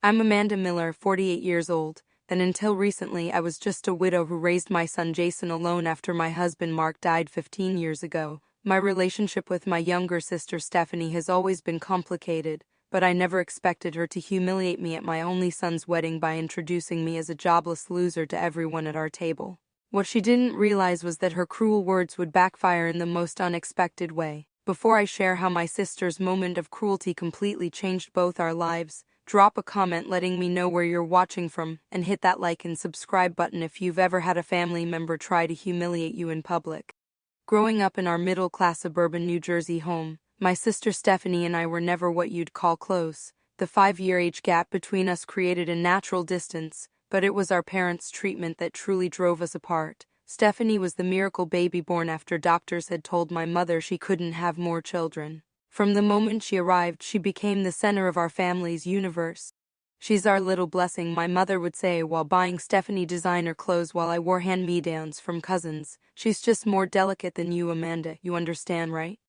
I'm Amanda Miller, 48 years old, and until recently I was just a widow who raised my son Jason alone after my husband Mark died 15 years ago. My relationship with my younger sister Stephanie has always been complicated, but I never expected her to humiliate me at my only son's wedding by introducing me as a jobless loser to everyone at our table. What she didn't realize was that her cruel words would backfire in the most unexpected way. Before I share how my sister's moment of cruelty completely changed both our lives, drop a comment letting me know where you're watching from, and hit that like and subscribe button if you've ever had a family member try to humiliate you in public. Growing up in our middle-class suburban New Jersey home, my sister Stephanie and I were never what you'd call close. The 5-year age gap between us created a natural distance, but it was our parents' treatment that truly drove us apart. Stephanie was the miracle baby born after doctors had told my mother she couldn't have more children. From the moment she arrived, she became the center of our family's universe. "She's our little blessing," my mother would say while buying Stephanie designer clothes while I wore hand-me-downs from cousins. "She's just more delicate than you, Amanda, you understand, right?"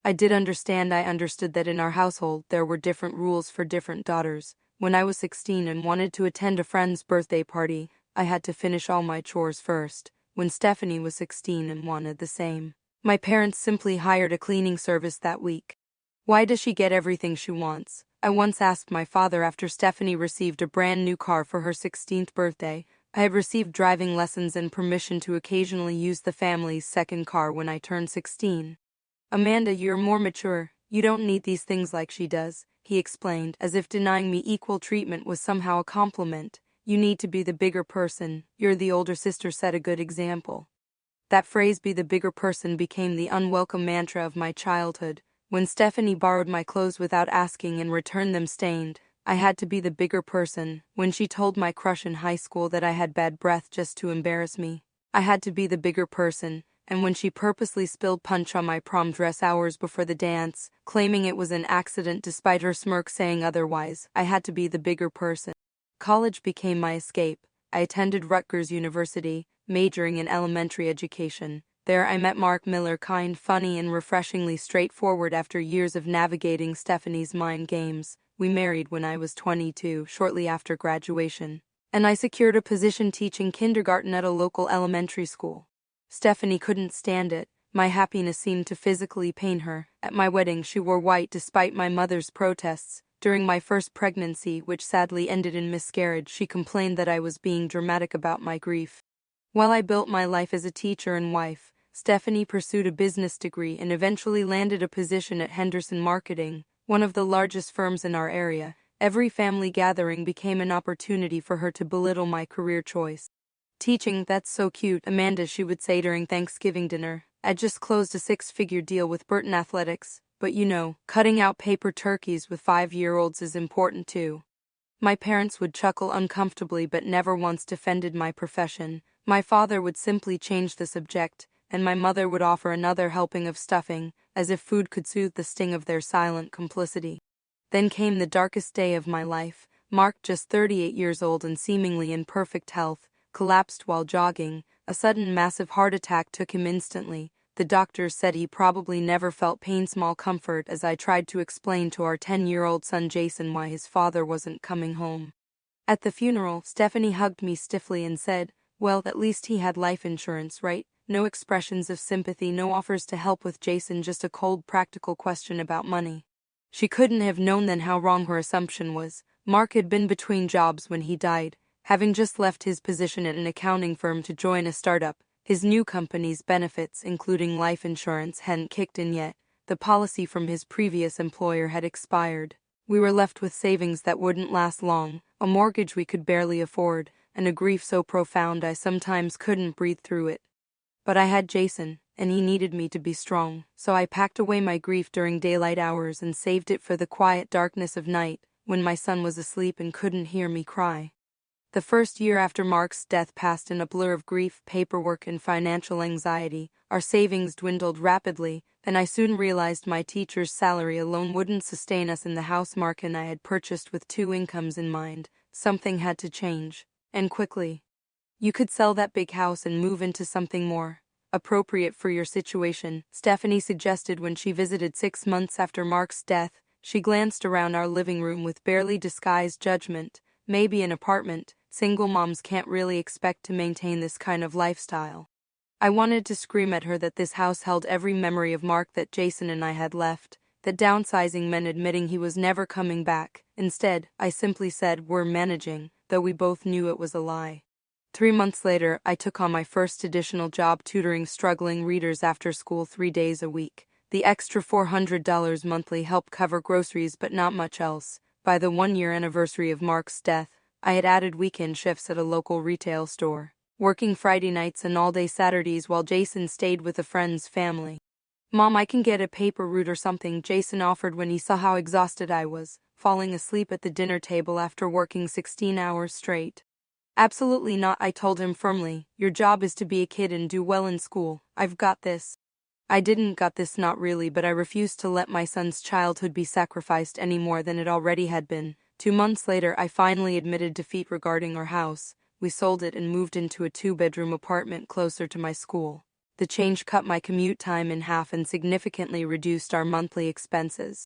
I did understand. I understood that in our household there were different rules for different daughters. When I was 16 and wanted to attend a friend's birthday party, I had to finish all my chores first. When Stephanie was 16 and wanted the same, my parents simply hired a cleaning service that week. "Why does she get everything she wants?" I once asked my father after Stephanie received a brand new car for her 16th birthday. I had received driving lessons and permission to occasionally use the family's second car when I turned 16. "Amanda, you're more mature. You don't need these things like she does," he explained, as if denying me equal treatment was somehow a compliment. "You need to be the bigger person. You're the older sister, set a good example." That phrase, "be the bigger person," became the unwelcome mantra of my childhood. When Stephanie borrowed my clothes without asking and returned them stained, I had to be the bigger person. When she told my crush in high school that I had bad breath just to embarrass me, I had to be the bigger person. And when she purposely spilled punch on my prom dress hours before the dance, claiming it was an accident despite her smirk saying otherwise, I had to be the bigger person. College became my escape. I attended Rutgers University, majoring in elementary education. There I met Mark Miller, kind, funny, and refreshingly straightforward. After years of navigating Stephanie's mind games, we married when I was 22, shortly after graduation, and I secured a position teaching kindergarten at a local elementary school. Stephanie couldn't stand it. My happiness seemed to physically pain her. At my wedding, she wore white despite my mother's protests. During my first pregnancy, which sadly ended in miscarriage, she complained that I was being dramatic about my grief. While I built my life as a teacher and wife, Stephanie pursued a business degree and eventually landed a position at Henderson Marketing, one of the largest firms in our area. Every family gathering became an opportunity for her to belittle my career choice. "Teaching, that's so cute, Amanda," she would say during Thanksgiving dinner. "I just closed a 6-figure deal with Burton Athletics, but you know, cutting out paper turkeys with 5-year-olds is important too." My parents would chuckle uncomfortably but never once defended my profession. My father would simply change the subject, and my mother would offer another helping of stuffing, as if food could soothe the sting of their silent complicity. Then came the darkest day of my life. Mark, just 38 years old and seemingly in perfect health, collapsed while jogging. A sudden massive heart attack took him instantly. The doctors said he probably never felt pain. Small comfort as I tried to explain to our 10-year-old son Jason why his father wasn't coming home. At the funeral, Stephanie hugged me stiffly and said, "Well, at least he had life insurance, right?" No expressions of sympathy, no offers to help with Jason, just a cold, practical question about money. She couldn't have known then how wrong her assumption was. Mark had been between jobs when he died, having just left his position at an accounting firm to join a startup. His new company's benefits, including life insurance, hadn't kicked in yet. The policy from his previous employer had expired. We were left with savings that wouldn't last long, a mortgage we could barely afford, and a grief so profound I sometimes couldn't breathe through it. But I had Jason, and he needed me to be strong, so I packed away my grief during daylight hours and saved it for the quiet darkness of night, when my son was asleep and couldn't hear me cry. The first year after Mark's death passed in a blur of grief, paperwork, and financial anxiety. Our savings dwindled rapidly, and I soon realized my teacher's salary alone wouldn't sustain us in the house Mark and I had purchased with 2 incomes in mind. Something had to change, and quickly. "You could sell that big house and move into something more appropriate for your situation," Stephanie suggested when she visited 6 months after Mark's death. She glanced around our living room with barely disguised judgment. Maybe an apartment. Single moms can't really expect to maintain this kind of lifestyle. I wanted to scream at her that this house held every memory of Mark that Jason and I had left, that downsizing meant admitting he was never coming back. Instead, I simply said, "We're managing," though we both knew it was a lie. 3 months later, I took on my first additional job tutoring struggling readers after school 3 days a week. The extra $400 monthly helped cover groceries but not much else. By the 1-year anniversary of Mark's death, I had added weekend shifts at a local retail store, working Friday nights and all-day Saturdays while Jason stayed with a friend's family. "Mom, I can get a paper route or something," Jason offered when he saw how exhausted I was, falling asleep at the dinner table after working 16 hours straight. "Absolutely not," I told him firmly. "Your job is to be a kid and do well in school. I've got this." I didn't got this, not really, but I refused to let my son's childhood be sacrificed any more than it already had been. 2 months later, I finally admitted defeat regarding our house. We sold it and moved into a 2-bedroom apartment closer to my school. The change cut my commute time in half and significantly reduced our monthly expenses.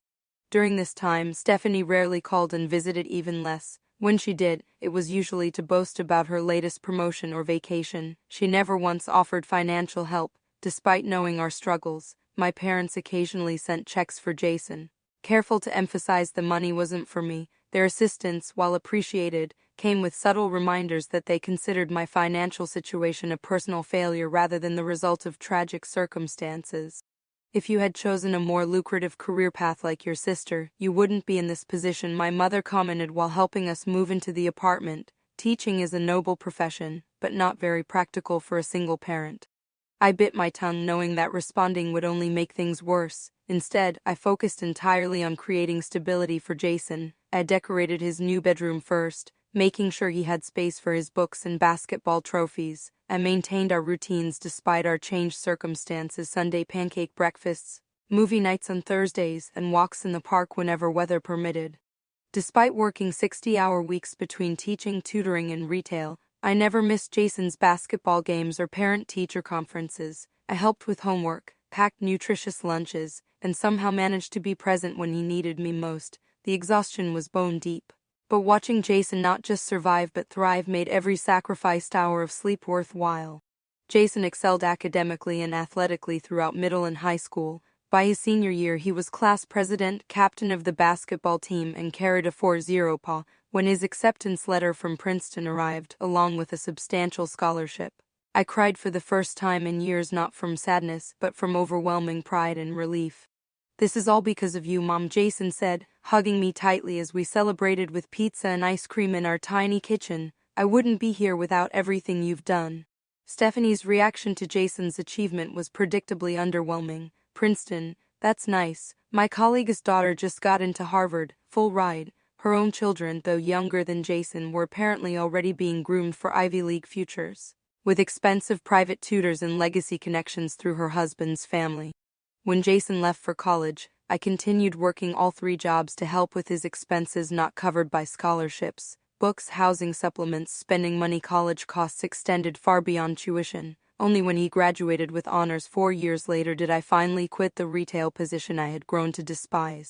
During this time, Stephanie rarely called and visited, even less. When she did, it was usually to boast about her latest promotion or vacation. She never once offered financial help. Despite knowing our struggles, my parents occasionally sent checks for Jason. Careful to emphasize the money wasn't for me. Their assistance, while appreciated, came with subtle reminders that they considered my financial situation a personal failure rather than the result of tragic circumstances. "If you had chosen a more lucrative career path like your sister, you wouldn't be in this position," my mother commented while helping us move into the apartment. "Teaching is a noble profession, but not very practical for a single parent." I bit my tongue, knowing that responding would only make things worse. Instead, I focused entirely on creating stability for Jason. I decorated his new bedroom first, making sure he had space for his books and basketball trophies. I maintained our routines despite our changed circumstances: Sunday pancake breakfasts, movie nights on Thursdays, and walks in the park whenever weather permitted. Despite working 60-hour weeks between teaching, tutoring, and retail, I never missed Jason's basketball games or parent-teacher conferences. I helped with homework, packed nutritious lunches, and somehow managed to be present when he needed me most. The exhaustion was bone deep. But watching Jason not just survive but thrive made every sacrificed hour of sleep worthwhile. Jason excelled academically and athletically throughout middle and high school. By his senior year, he was class president, captain of the basketball team, and carried a 4.0 GPA when his acceptance letter from Princeton arrived, along with a substantial scholarship. I cried for the first time in years, not from sadness, but from overwhelming pride and relief. "This is all because of you, Mom," Jason said, hugging me tightly as we celebrated with pizza and ice cream in our tiny kitchen. "I wouldn't be here without everything you've done." Stephanie's reaction to Jason's achievement was predictably underwhelming. "Princeton, that's nice. My colleague's daughter just got into Harvard, full ride." Her own children, though younger than Jason, were apparently already being groomed for Ivy League futures, with expensive private tutors and legacy connections through her husband's family. When Jason left for college, I continued working all 3 jobs to help with his expenses not covered by scholarships: books, housing, supplements, spending money. College costs extended far beyond tuition. Only when he graduated with honors 4 years later did I finally quit the retail position I had grown to despise.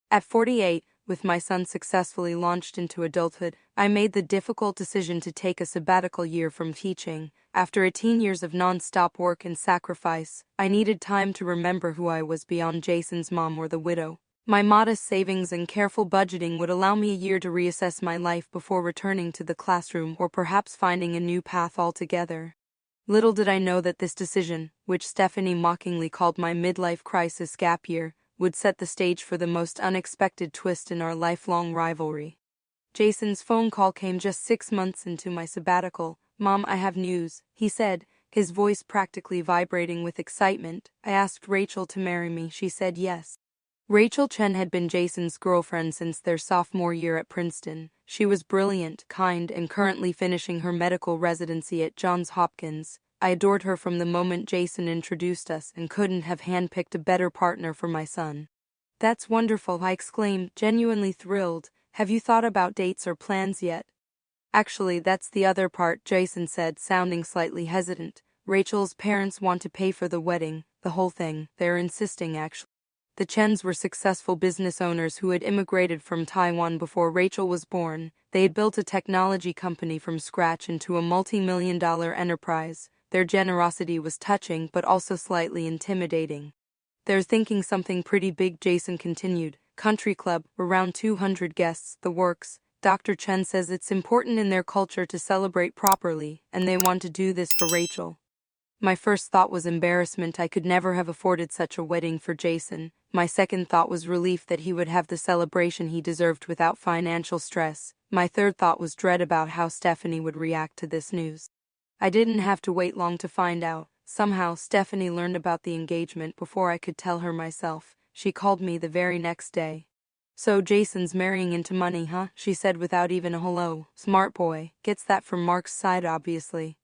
At 48, with my son successfully launched into adulthood, I made the difficult decision to take a sabbatical year from teaching. After 18 years of non-stop work and sacrifice, I needed time to remember who I was beyond Jason's mom or the widow. My modest savings and careful budgeting would allow me a year to reassess my life before returning to the classroom or perhaps finding a new path altogether. Little did I know that this decision, which Stephanie mockingly called my midlife crisis gap year, would set the stage for the most unexpected twist in our lifelong rivalry. Jason's phone call came just 6 months into my sabbatical. "Mom, I have news," he said, his voice practically vibrating with excitement. "I asked Rachel to marry me. She said yes." Rachel Chen had been Jason's girlfriend since their sophomore year at Princeton. She was brilliant, kind, and currently finishing her medical residency at Johns Hopkins. I adored her from the moment Jason introduced us and couldn't have handpicked a better partner for my son. "That's wonderful," I exclaimed, genuinely thrilled. "Have you thought about dates or plans yet?" "Actually, that's the other part," Jason said, sounding slightly hesitant. "Rachel's parents want to pay for the wedding, the whole thing. They're insisting, actually." The Chens were successful business owners who had immigrated from Taiwan before Rachel was born. They had built a technology company from scratch into a multi-million-dollar enterprise. Their generosity was touching but also slightly intimidating. "They're thinking something pretty big," Jason continued. "Country club, around 200 guests, the works. Dr. Chen says it's important in their culture to celebrate properly, and they want to do this for Rachel." My first thought was embarrassment. I could never have afforded such a wedding for Jason. My second thought was relief that he would have the celebration he deserved without financial stress. My third thought was dread about how Stephanie would react to this news. I didn't have to wait long to find out. Somehow, Stephanie learned about the engagement before I could tell her myself. She called me the very next day. "So Jason's marrying into money, huh?" she said without even a hello. "Smart boy. Gets that from Mark's side, obviously."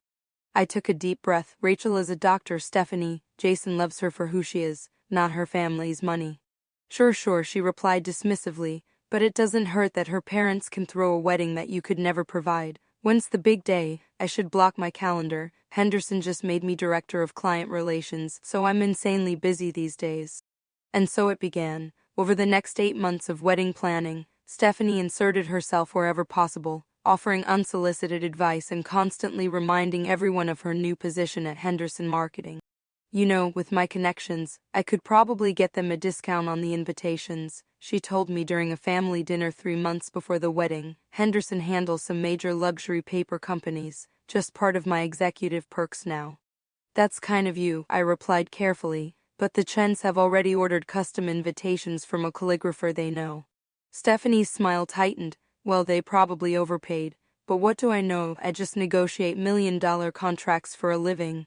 I took a deep breath. "Rachel is a doctor, Stephanie. Jason loves her for who she is, not her family's money." Sure, she replied dismissively, "but it doesn't hurt that her parents can throw a wedding that you could never provide. When's the big day? I should block my calendar. Henderson just made me director of client relations, so I'm insanely busy these days." And so it began. Over the next 8 months of wedding planning, Stephanie inserted herself wherever possible, offering unsolicited advice and constantly reminding everyone of her new position at Henderson Marketing. "You know, with my connections, I could probably get them a discount on the invitations," she told me during a family dinner 3 months before the wedding. "Henderson handles some major luxury paper companies, just part of my executive perks now." "That's kind of you," I replied carefully, "but the Chens have already ordered custom invitations from a calligrapher they know." Stephanie's smile tightened. "Well, they probably overpaid, but what do I know? I just negotiate million-dollar contracts for a living."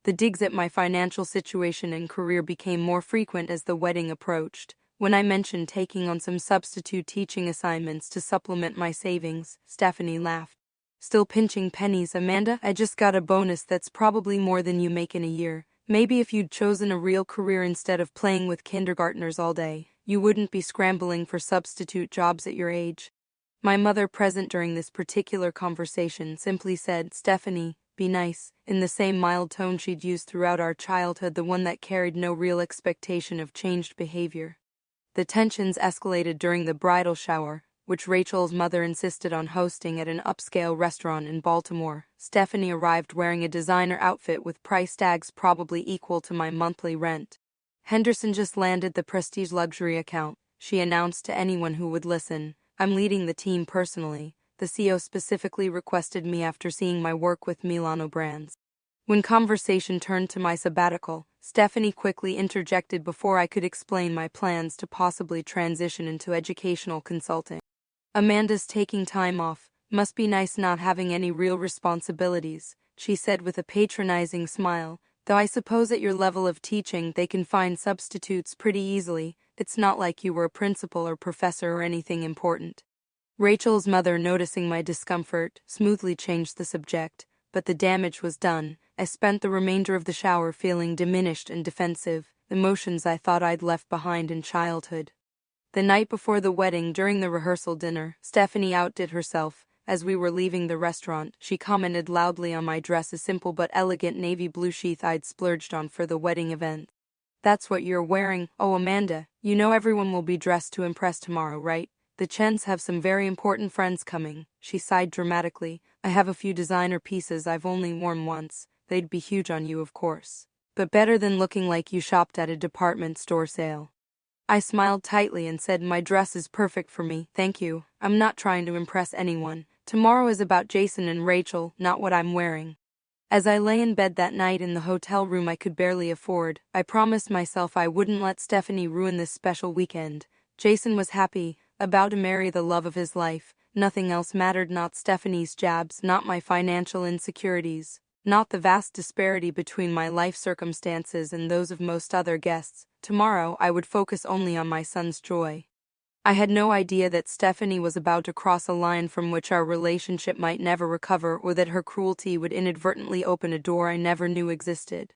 The digs at my financial situation and career became more frequent as the wedding approached. When I mentioned taking on some substitute teaching assignments to supplement my savings, Stephanie laughed. "Still pinching pennies, Amanda? I just got a bonus that's probably more than you make in a year. Maybe if you'd chosen a real career instead of playing with kindergartners all day, you wouldn't be scrambling for substitute jobs at your age." My mother, present during this particular conversation, simply said, "Stephanie, be nice," in the same mild tone she'd used throughout our childhood, the one that carried no real expectation of changed behavior. The tensions escalated during the bridal shower, which Rachel's mother insisted on hosting at an upscale restaurant in Baltimore. Stephanie arrived wearing a designer outfit with price tags probably equal to my monthly rent. "Henderson just landed the prestige luxury account," she announced to anyone who would listen. "I'm leading the team personally. The CEO specifically requested me after seeing my work with Milano brands." When conversation turned to my sabbatical, Stephanie quickly interjected before I could explain my plans to possibly transition into educational consulting. "Amanda's taking time off. Must be nice not having any real responsibilities," she said with a patronizing smile. "Though I suppose at your level of teaching they can find substitutes pretty easily. It's not like you were a principal or professor or anything important." Rachel's mother, noticing my discomfort, smoothly changed the subject, but the damage was done. I spent the remainder of the shower feeling diminished and defensive, emotions I thought I'd left behind in childhood. The night before the wedding, during the rehearsal dinner, Stephanie outdid herself. As we were leaving the restaurant, she commented loudly on my dress, a simple but elegant navy blue sheath I'd splurged on for the wedding event. "That's what you're wearing? Oh, Amanda, you know everyone will be dressed to impress tomorrow, right? The Chens have some very important friends coming." She sighed dramatically. "I have a few designer pieces I've only worn once. They'd be huge on you, of course. But better than looking like you shopped at a department store sale." I smiled tightly and said, "My dress is perfect for me, thank you. I'm not trying to impress anyone. Tomorrow is about Jason and Rachel, not what I'm wearing." As I lay in bed that night in the hotel room I could barely afford, I promised myself I wouldn't let Stephanie ruin this special weekend. Jason was happy, about to marry the love of his life. Nothing else mattered, not Stephanie's jabs, not my financial insecurities, not the vast disparity between my life circumstances and those of most other guests. Tomorrow I would focus only on my son's joy. I had no idea that Stephanie was about to cross a line from which our relationship might never recover, or that her cruelty would inadvertently open a door I never knew existed.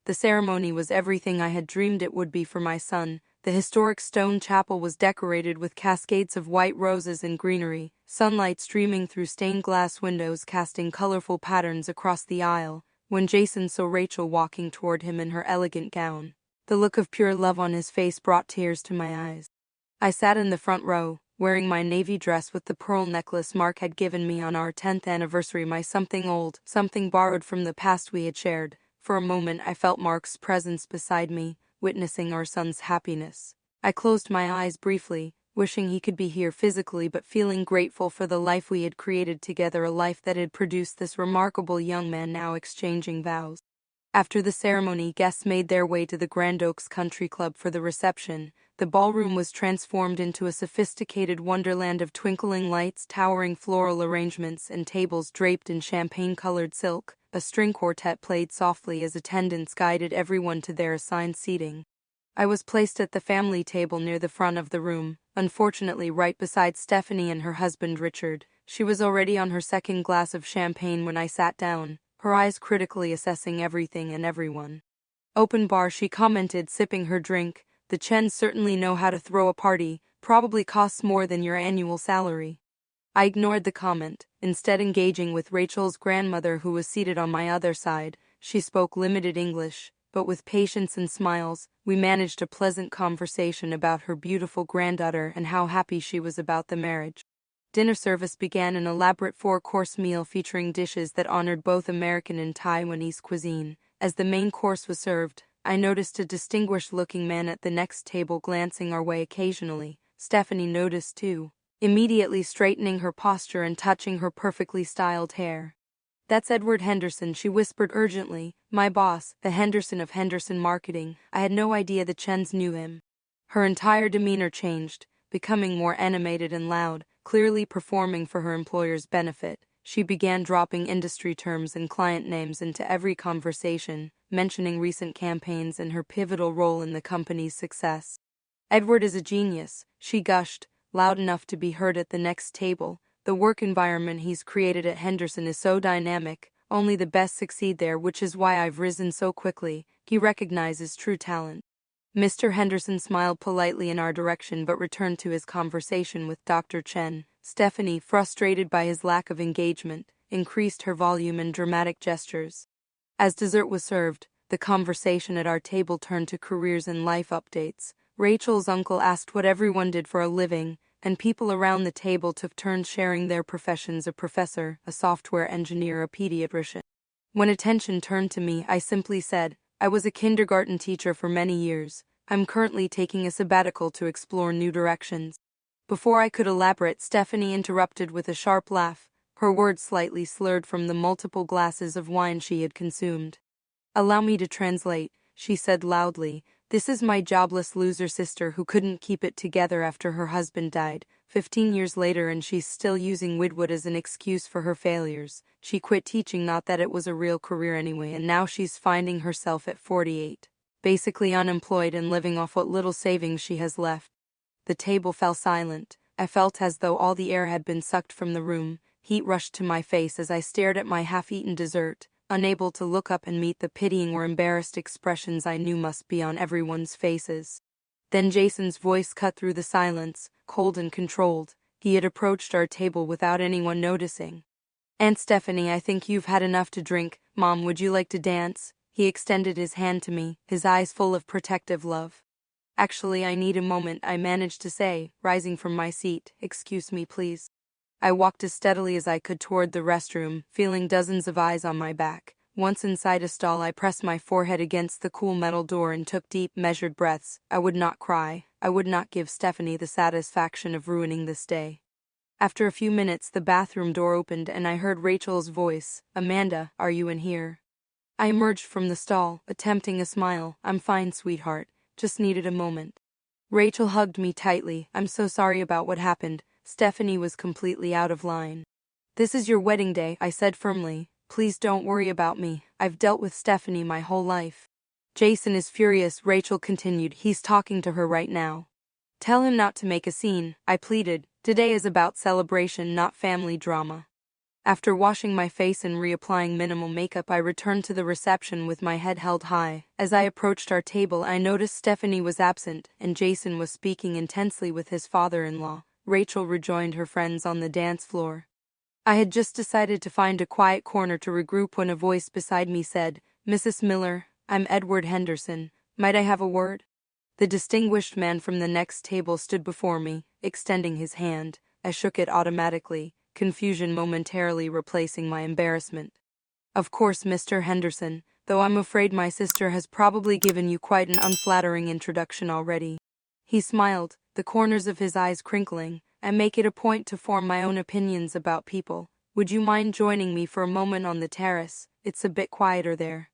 The ceremony was everything I had dreamed it would be for my son. The historic stone chapel was decorated with cascades of white roses and greenery, sunlight streaming through stained glass windows casting colorful patterns across the aisle. When Jason saw Rachel walking toward him in her elegant gown, The look of pure love on his face brought tears to my eyes. I sat in the front row, wearing my navy dress with the pearl necklace Mark had given me on our 10th anniversary, my something old, something borrowed from the past we had shared. For a moment I felt Mark's presence beside me, witnessing our son's happiness. I closed my eyes briefly, wishing he could be here physically but feeling grateful for the life we had created together, a life that had produced this remarkable young man now exchanging vows. After the ceremony, guests made their way to the Grand Oaks Country Club for the reception. The ballroom was transformed into a sophisticated wonderland of twinkling lights, towering floral arrangements, and tables draped in champagne-colored silk. A string quartet played softly as attendants guided everyone to their assigned seating. I was placed at the family table near the front of the room, unfortunately right beside Stephanie and her husband Richard. She was already on her second glass of champagne when I sat down, her eyes critically assessing everything and everyone. "Open bar," she commented, sipping her drink. "The Chens certainly know how to throw a party, probably costs more than your annual salary." I ignored the comment, instead engaging with Rachel's grandmother, who was seated on my other side. She spoke limited English, but with patience and smiles, we managed a pleasant conversation about her beautiful granddaughter and how happy she was about the marriage. Dinner service began, an elaborate 4-course meal featuring dishes that honored both American and Taiwanese cuisine. As the main course was served, I noticed a distinguished-looking man at the next table glancing our way occasionally. Stephanie noticed too, immediately straightening her posture and touching her perfectly styled hair. "That's Edward Henderson," she whispered urgently, "my boss, the Henderson of Henderson Marketing." I had no idea the Chens knew him. Her entire demeanor changed, becoming more animated and loud, clearly performing for her employer's benefit. She began dropping industry terms and client names into every conversation, mentioning recent campaigns and her pivotal role in the company's success. "Edward is a genius," she gushed, loud enough to be heard at the next table. "The work environment he's created at Henderson is so dynamic, only the best succeed there, which is why I've risen so quickly." He recognizes true talent. Mr. Henderson smiled politely in our direction but returned to his conversation with Dr. Chen. Stephanie, frustrated by his lack of engagement, increased her volume and dramatic gestures. As dessert was served, the conversation at our table turned to careers and life updates. Rachel's uncle asked what everyone did for a living, and people around the table took turns sharing their professions: a professor, a software engineer, a pediatrician. When attention turned to me, I simply said, "I was a kindergarten teacher for many years. I'm currently taking a sabbatical to explore new directions." Before I could elaborate, Stephanie interrupted with a sharp laugh, her words slightly slurred from the multiple glasses of wine she had consumed. "Allow me to translate," she said loudly. "This is my jobless loser sister who couldn't keep it together after her husband died, 15 years later, and she's still using widowhood as an excuse for her failures. She quit teaching, not that it was a real career anyway, and now she's finding herself at 48, basically unemployed and living off what little savings she has left." The table fell silent. I felt as though all the air had been sucked from the room. Heat rushed to my face as I stared at my half-eaten dessert, unable to look up and meet the pitying or embarrassed expressions I knew must be on everyone's faces. Then Jason's voice cut through the silence, cold and controlled. He had approached our table without anyone noticing. "Aunt Stephanie, I think you've had enough to drink. Mom, would you like to dance?" He extended his hand to me, his eyes full of protective love. "Actually, I need a moment," I managed to say, rising from my seat. "Excuse me, please." I walked as steadily as I could toward the restroom, feeling dozens of eyes on my back. Once inside a stall, I pressed my forehead against the cool metal door and took deep, measured breaths. I would not cry. I would not give Stephanie the satisfaction of ruining this day. After a few minutes, the bathroom door opened and I heard Rachel's voice. "Amanda, are you in here?" I emerged from the stall, attempting a smile. "I'm fine, sweetheart. Just needed a moment." Rachel hugged me tightly. "I'm so sorry about what happened." Stephanie was completely out of line. "This is your wedding day," I said firmly. "Please don't worry about me. I've dealt with Stephanie my whole life." "Jason is furious," Rachel continued. "He's talking to her right now." "Tell him not to make a scene," I pleaded. "Today is about celebration, not family drama." After washing my face and reapplying minimal makeup, I returned to the reception with my head held high. As I approached our table, I noticed Stephanie was absent, and Jason was speaking intensely with his father-in-law. Rachel rejoined her friends on the dance floor. I had just decided to find a quiet corner to regroup when a voice beside me said, "Mrs. Miller, I'm Edward Henderson. Might I have a word? The distinguished man from the next table stood before me, extending his hand. I shook it automatically, confusion momentarily replacing my embarrassment. Of course, Mr. Henderson, though I'm afraid my sister has probably given you quite an unflattering introduction already. He smiled, the corners of his eyes crinkling. I make it a point to form my own opinions about people. Would you mind joining me for a moment on the terrace? It's a bit quieter there.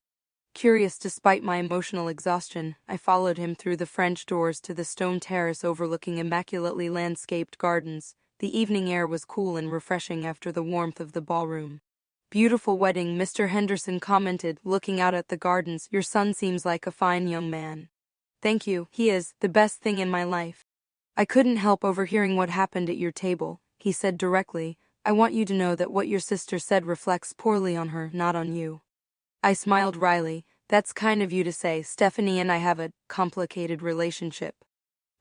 Curious despite my emotional exhaustion, I followed him through the French doors to the stone terrace overlooking immaculately landscaped gardens. The evening air was cool and refreshing after the warmth of the ballroom. Beautiful wedding, Mr. Henderson commented, looking out at the gardens. Your son seems like a fine young man. Thank you, he is the best thing in my life. I couldn't help overhearing what happened at your table, he said directly. I want you to know that what your sister said reflects poorly on her, not on you. I smiled wryly. That's kind of you to say. Stephanie and I have a complicated relationship.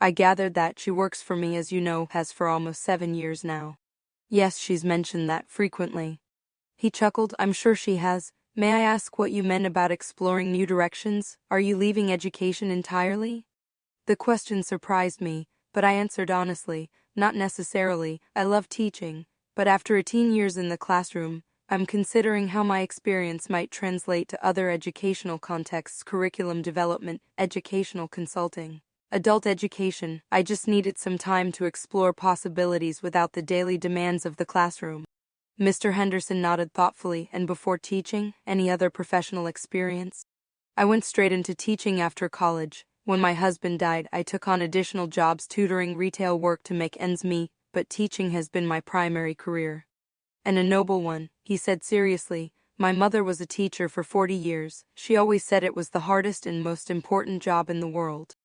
I gathered that she works for me, as you know, has for almost 7 years now. Yes, she's mentioned that frequently. He chuckled. I'm sure she has. May I ask what you meant about exploring new directions? Are you leaving education entirely? The question surprised me, but I answered honestly, not necessarily. I love teaching, but after 18 years in the classroom, I'm considering how my experience might translate to other educational contexts: curriculum development, educational consulting, adult education. I just needed some time to explore possibilities without the daily demands of the classroom. Mr. Henderson nodded thoughtfully. And before teaching, any other professional experience? I went straight into teaching after college. When my husband died, I took on additional jobs tutoring retail work to make ends meet, but teaching has been my primary career. And a noble one, he said seriously. My mother was a teacher for 40 years. She always said it was the hardest and most important job in the world.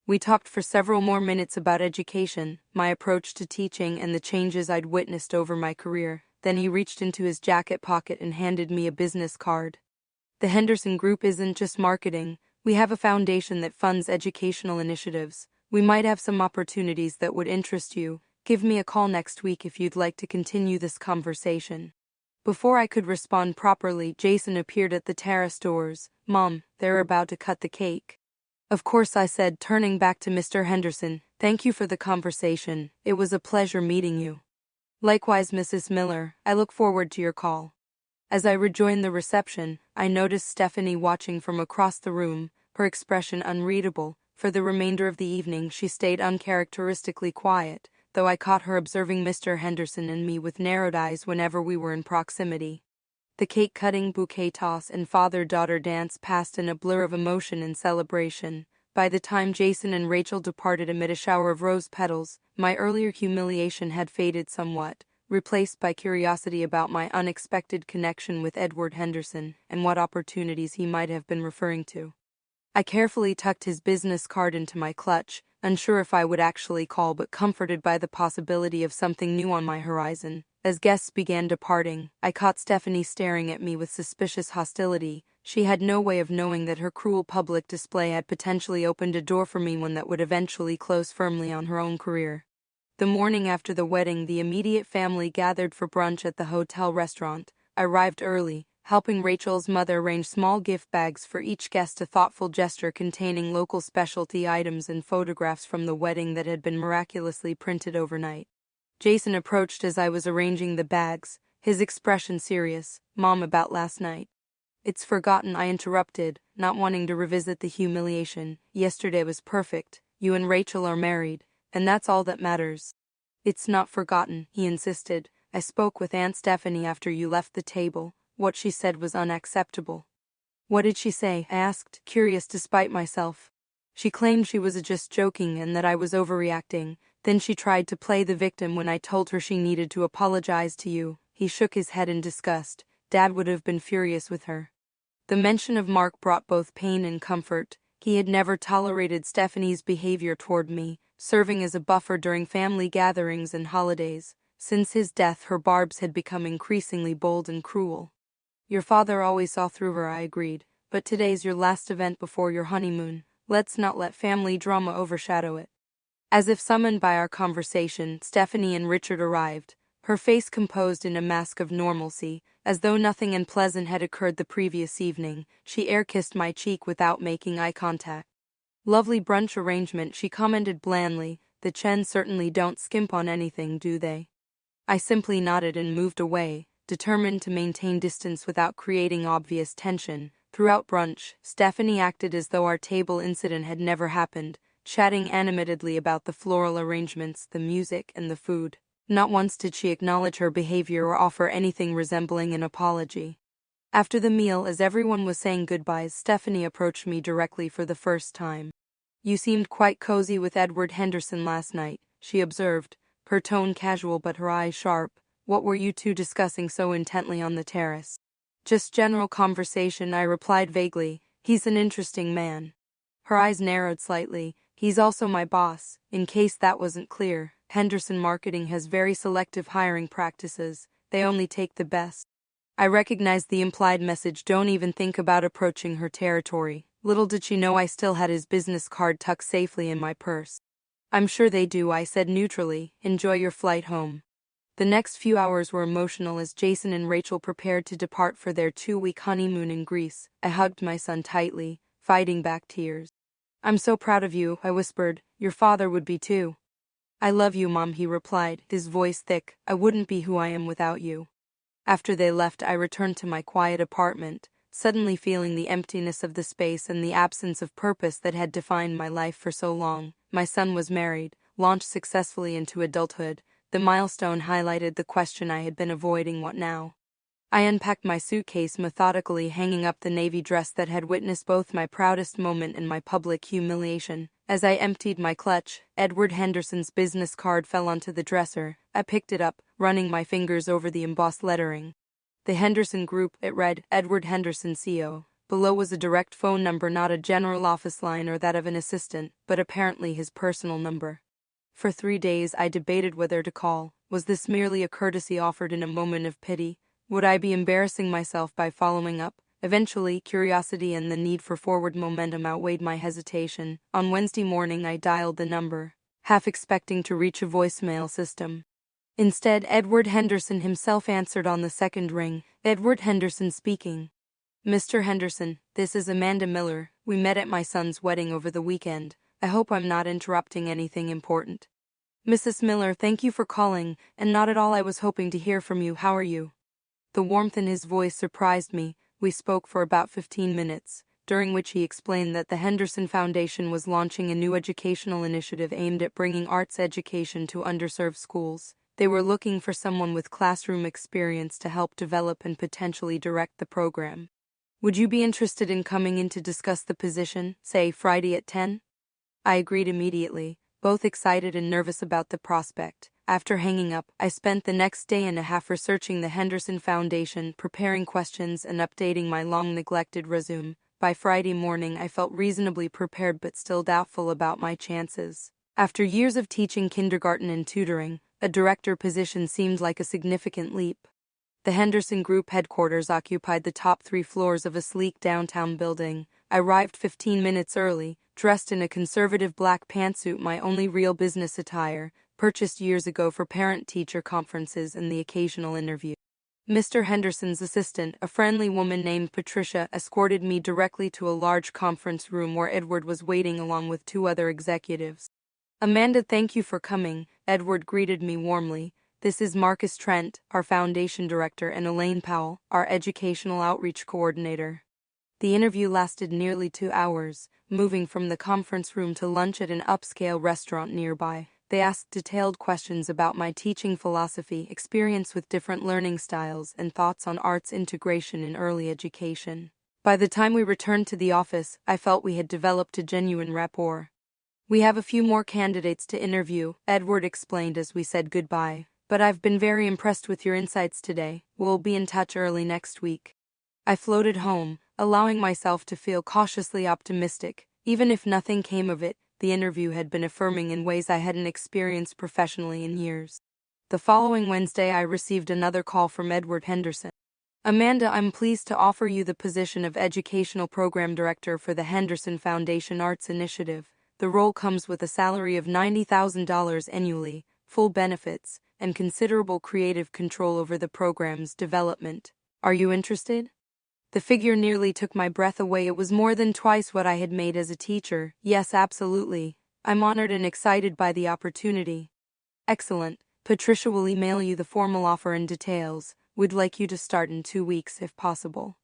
We talked for several more minutes about education, my approach to teaching, and the changes I'd witnessed over my career. Then he reached into his jacket pocket and handed me a business card. The Henderson Group isn't just marketing. We have a foundation that funds educational initiatives. We might have some opportunities that would interest you. Give me a call next week if you'd like to continue this conversation. Before I could respond properly, Jason appeared at the terrace doors. Mom, they're about to cut the cake. Of course, I said, turning back to Mr. Henderson. Thank you for the conversation. It was a pleasure meeting you. Likewise, Mrs. Miller. I look forward to your call. As I rejoined the reception, I noticed Stephanie watching from across the room, her expression unreadable. For the remainder of the evening, she stayed uncharacteristically quiet, though I caught her observing Mr. Henderson and me with narrowed eyes whenever we were in proximity. The cake-cutting, bouquet toss, and father-daughter dance passed in a blur of emotion and celebration. By the time Jason and Rachel departed amid a shower of rose petals, my earlier humiliation had faded somewhat, replaced by curiosity about my unexpected connection with Edward Henderson and what opportunities he might have been referring to. I carefully tucked his business card into my clutch, unsure if I would actually call but comforted by the possibility of something new on my horizon. As guests began departing, I caught Stephanie staring at me with suspicious hostility. She had no way of knowing that her cruel public display had potentially opened a door for me, one that would eventually close firmly on her own career. The morning after the wedding, the immediate family gathered for brunch at the hotel restaurant. I arrived early, helping Rachel's mother arrange small gift bags for each guest, a thoughtful gesture containing local specialty items and photographs from the wedding that had been miraculously printed overnight. Jason approached as I was arranging the bags, his expression serious. Mom, about last night. It's forgotten, I interrupted, not wanting to revisit the humiliation. Yesterday was perfect. You and Rachel are married, and that's all that matters. It's not forgotten, he insisted. I spoke with Aunt Stephanie after you left the table. What she said was unacceptable. What did she say? I asked, curious despite myself. She claimed she was just joking and that I was overreacting. Then she tried to play the victim when I told her she needed to apologize to you. He shook his head in disgust. Dad would have been furious with her. The mention of Mark brought both pain and comfort. He had never tolerated Stephanie's behavior toward me, serving as a buffer during family gatherings and holidays. Since his death, her barbs had become increasingly bold and cruel. Your father always saw through her, I agreed. But today's your last event before your honeymoon. Let's not let family drama overshadow it. As if summoned by our conversation, Stephanie and Richard arrived, her face composed in a mask of normalcy, as though nothing unpleasant had occurred the previous evening. She air-kissed my cheek without making eye contact. "Lovely brunch arrangement," she commented blandly. "The Chen certainly don't skimp on anything, do they?" I simply nodded and moved away, determined to maintain distance without creating obvious tension. Throughout brunch, Stephanie acted as though our table incident had never happened, chatting animatedly about the floral arrangements, the music, and the food. Not once did she acknowledge her behavior or offer anything resembling an apology. After the meal, as everyone was saying goodbyes, Stephanie approached me directly for the first time. "You seemed quite cozy with Edward Henderson last night," she observed, her tone casual but her eyes sharp. "What were you two discussing so intently on the terrace?" "Just general conversation," I replied vaguely. "He's an interesting man." Her eyes narrowed slightly. "He's also my boss, in case that wasn't clear. Henderson Marketing has very selective hiring practices. They only take the best." I recognized the implied message. Don't even think about approaching her territory. Little did she know I still had his business card tucked safely in my purse. "I'm sure they do," I said neutrally. "Enjoy your flight home." The next few hours were emotional as Jason and Rachel prepared to depart for their 2-week honeymoon in Greece. I hugged my son tightly, fighting back tears. "I'm so proud of you," I whispered. "Your father would be too." "I love you, Mom," he replied, his voice thick. "I wouldn't be who I am without you." After they left, I returned to my quiet apartment, suddenly feeling the emptiness of the space and the absence of purpose that had defined my life for so long. My son was married, launched successfully into adulthood. The milestone highlighted the question I had been avoiding: what now? I unpacked my suitcase methodically, hanging up the navy dress that had witnessed both my proudest moment and my public humiliation. As I emptied my clutch, Edward Henderson's business card fell onto the dresser. I picked it up, running my fingers over the embossed lettering. "The Henderson Group," it read. "Edward Henderson, CO. Below was a direct phone number, not a general office line or that of an assistant, but apparently his personal number. For 3 days I debated whether to call. Was this merely a courtesy offered in a moment of pity? Would I be embarrassing myself by following up? Eventually, curiosity and the need for forward momentum outweighed my hesitation. On Wednesday morning I dialed the number, half expecting to reach a voicemail system. Instead, Edward Henderson himself answered on the second ring. "Edward Henderson speaking." "Mr. Henderson, this is Amanda Miller. We met at my son's wedding over the weekend. I hope I'm not interrupting anything important." "Mrs. Miller, thank you for calling, and not at all. I was hoping to hear from you. How are you?" The warmth in his voice surprised me. We spoke for about 15 minutes, during which he explained that the Henderson Foundation was launching a new educational initiative aimed at bringing arts education to underserved schools. They were looking for someone with classroom experience to help develop and potentially direct the program. "Would you be interested in coming in to discuss the position, say Friday at 10? I agreed immediately, both excited and nervous about the prospect. After hanging up, I spent the next day and a half researching the Henderson Foundation, preparing questions and updating my long-neglected resume. By Friday morning I felt reasonably prepared but still doubtful about my chances. After years of teaching kindergarten and tutoring, a director position seemed like a significant leap. The Henderson Group headquarters occupied the top 3 floors of a sleek downtown building. I arrived 15 minutes early, dressed in a conservative black pantsuit, my only real business attire, purchased years ago for parent-teacher conferences and the occasional interview. Mr. Henderson's assistant, a friendly woman named Patricia, escorted me directly to a large conference room where Edward was waiting along with 2 other executives. "Amanda, thank you for coming," Edward greeted me warmly. "This is Marcus Trent, our foundation director, and Elaine Powell, our educational outreach coordinator." The interview lasted nearly 2 hours, moving from the conference room to lunch at an upscale restaurant nearby. They asked detailed questions about my teaching philosophy, experience with different learning styles, and thoughts on arts integration in early education. By the time we returned to the office, I felt we had developed a genuine rapport. "We have a few more candidates to interview," Edward explained as we said goodbye. "But I've been very impressed with your insights today. We'll be in touch early next week." I floated home, allowing myself to feel cautiously optimistic. Even if nothing came of it, the interview had been affirming in ways I hadn't experienced professionally in years. The following Wednesday I received another call from Edward Henderson. "Amanda, I'm pleased to offer you the position of Educational Program Director for the Henderson Foundation Arts Initiative. The role comes with a salary of $90,000 annually, full benefits, and considerable creative control over the program's development. Are you interested?" The figure nearly took my breath away. It was more than twice what I had made as a teacher. Yes, absolutely. I'm honored and excited by the opportunity. Excellent. Patricia will email you the formal offer and details. We'd like you to start in 2 weeks if possible.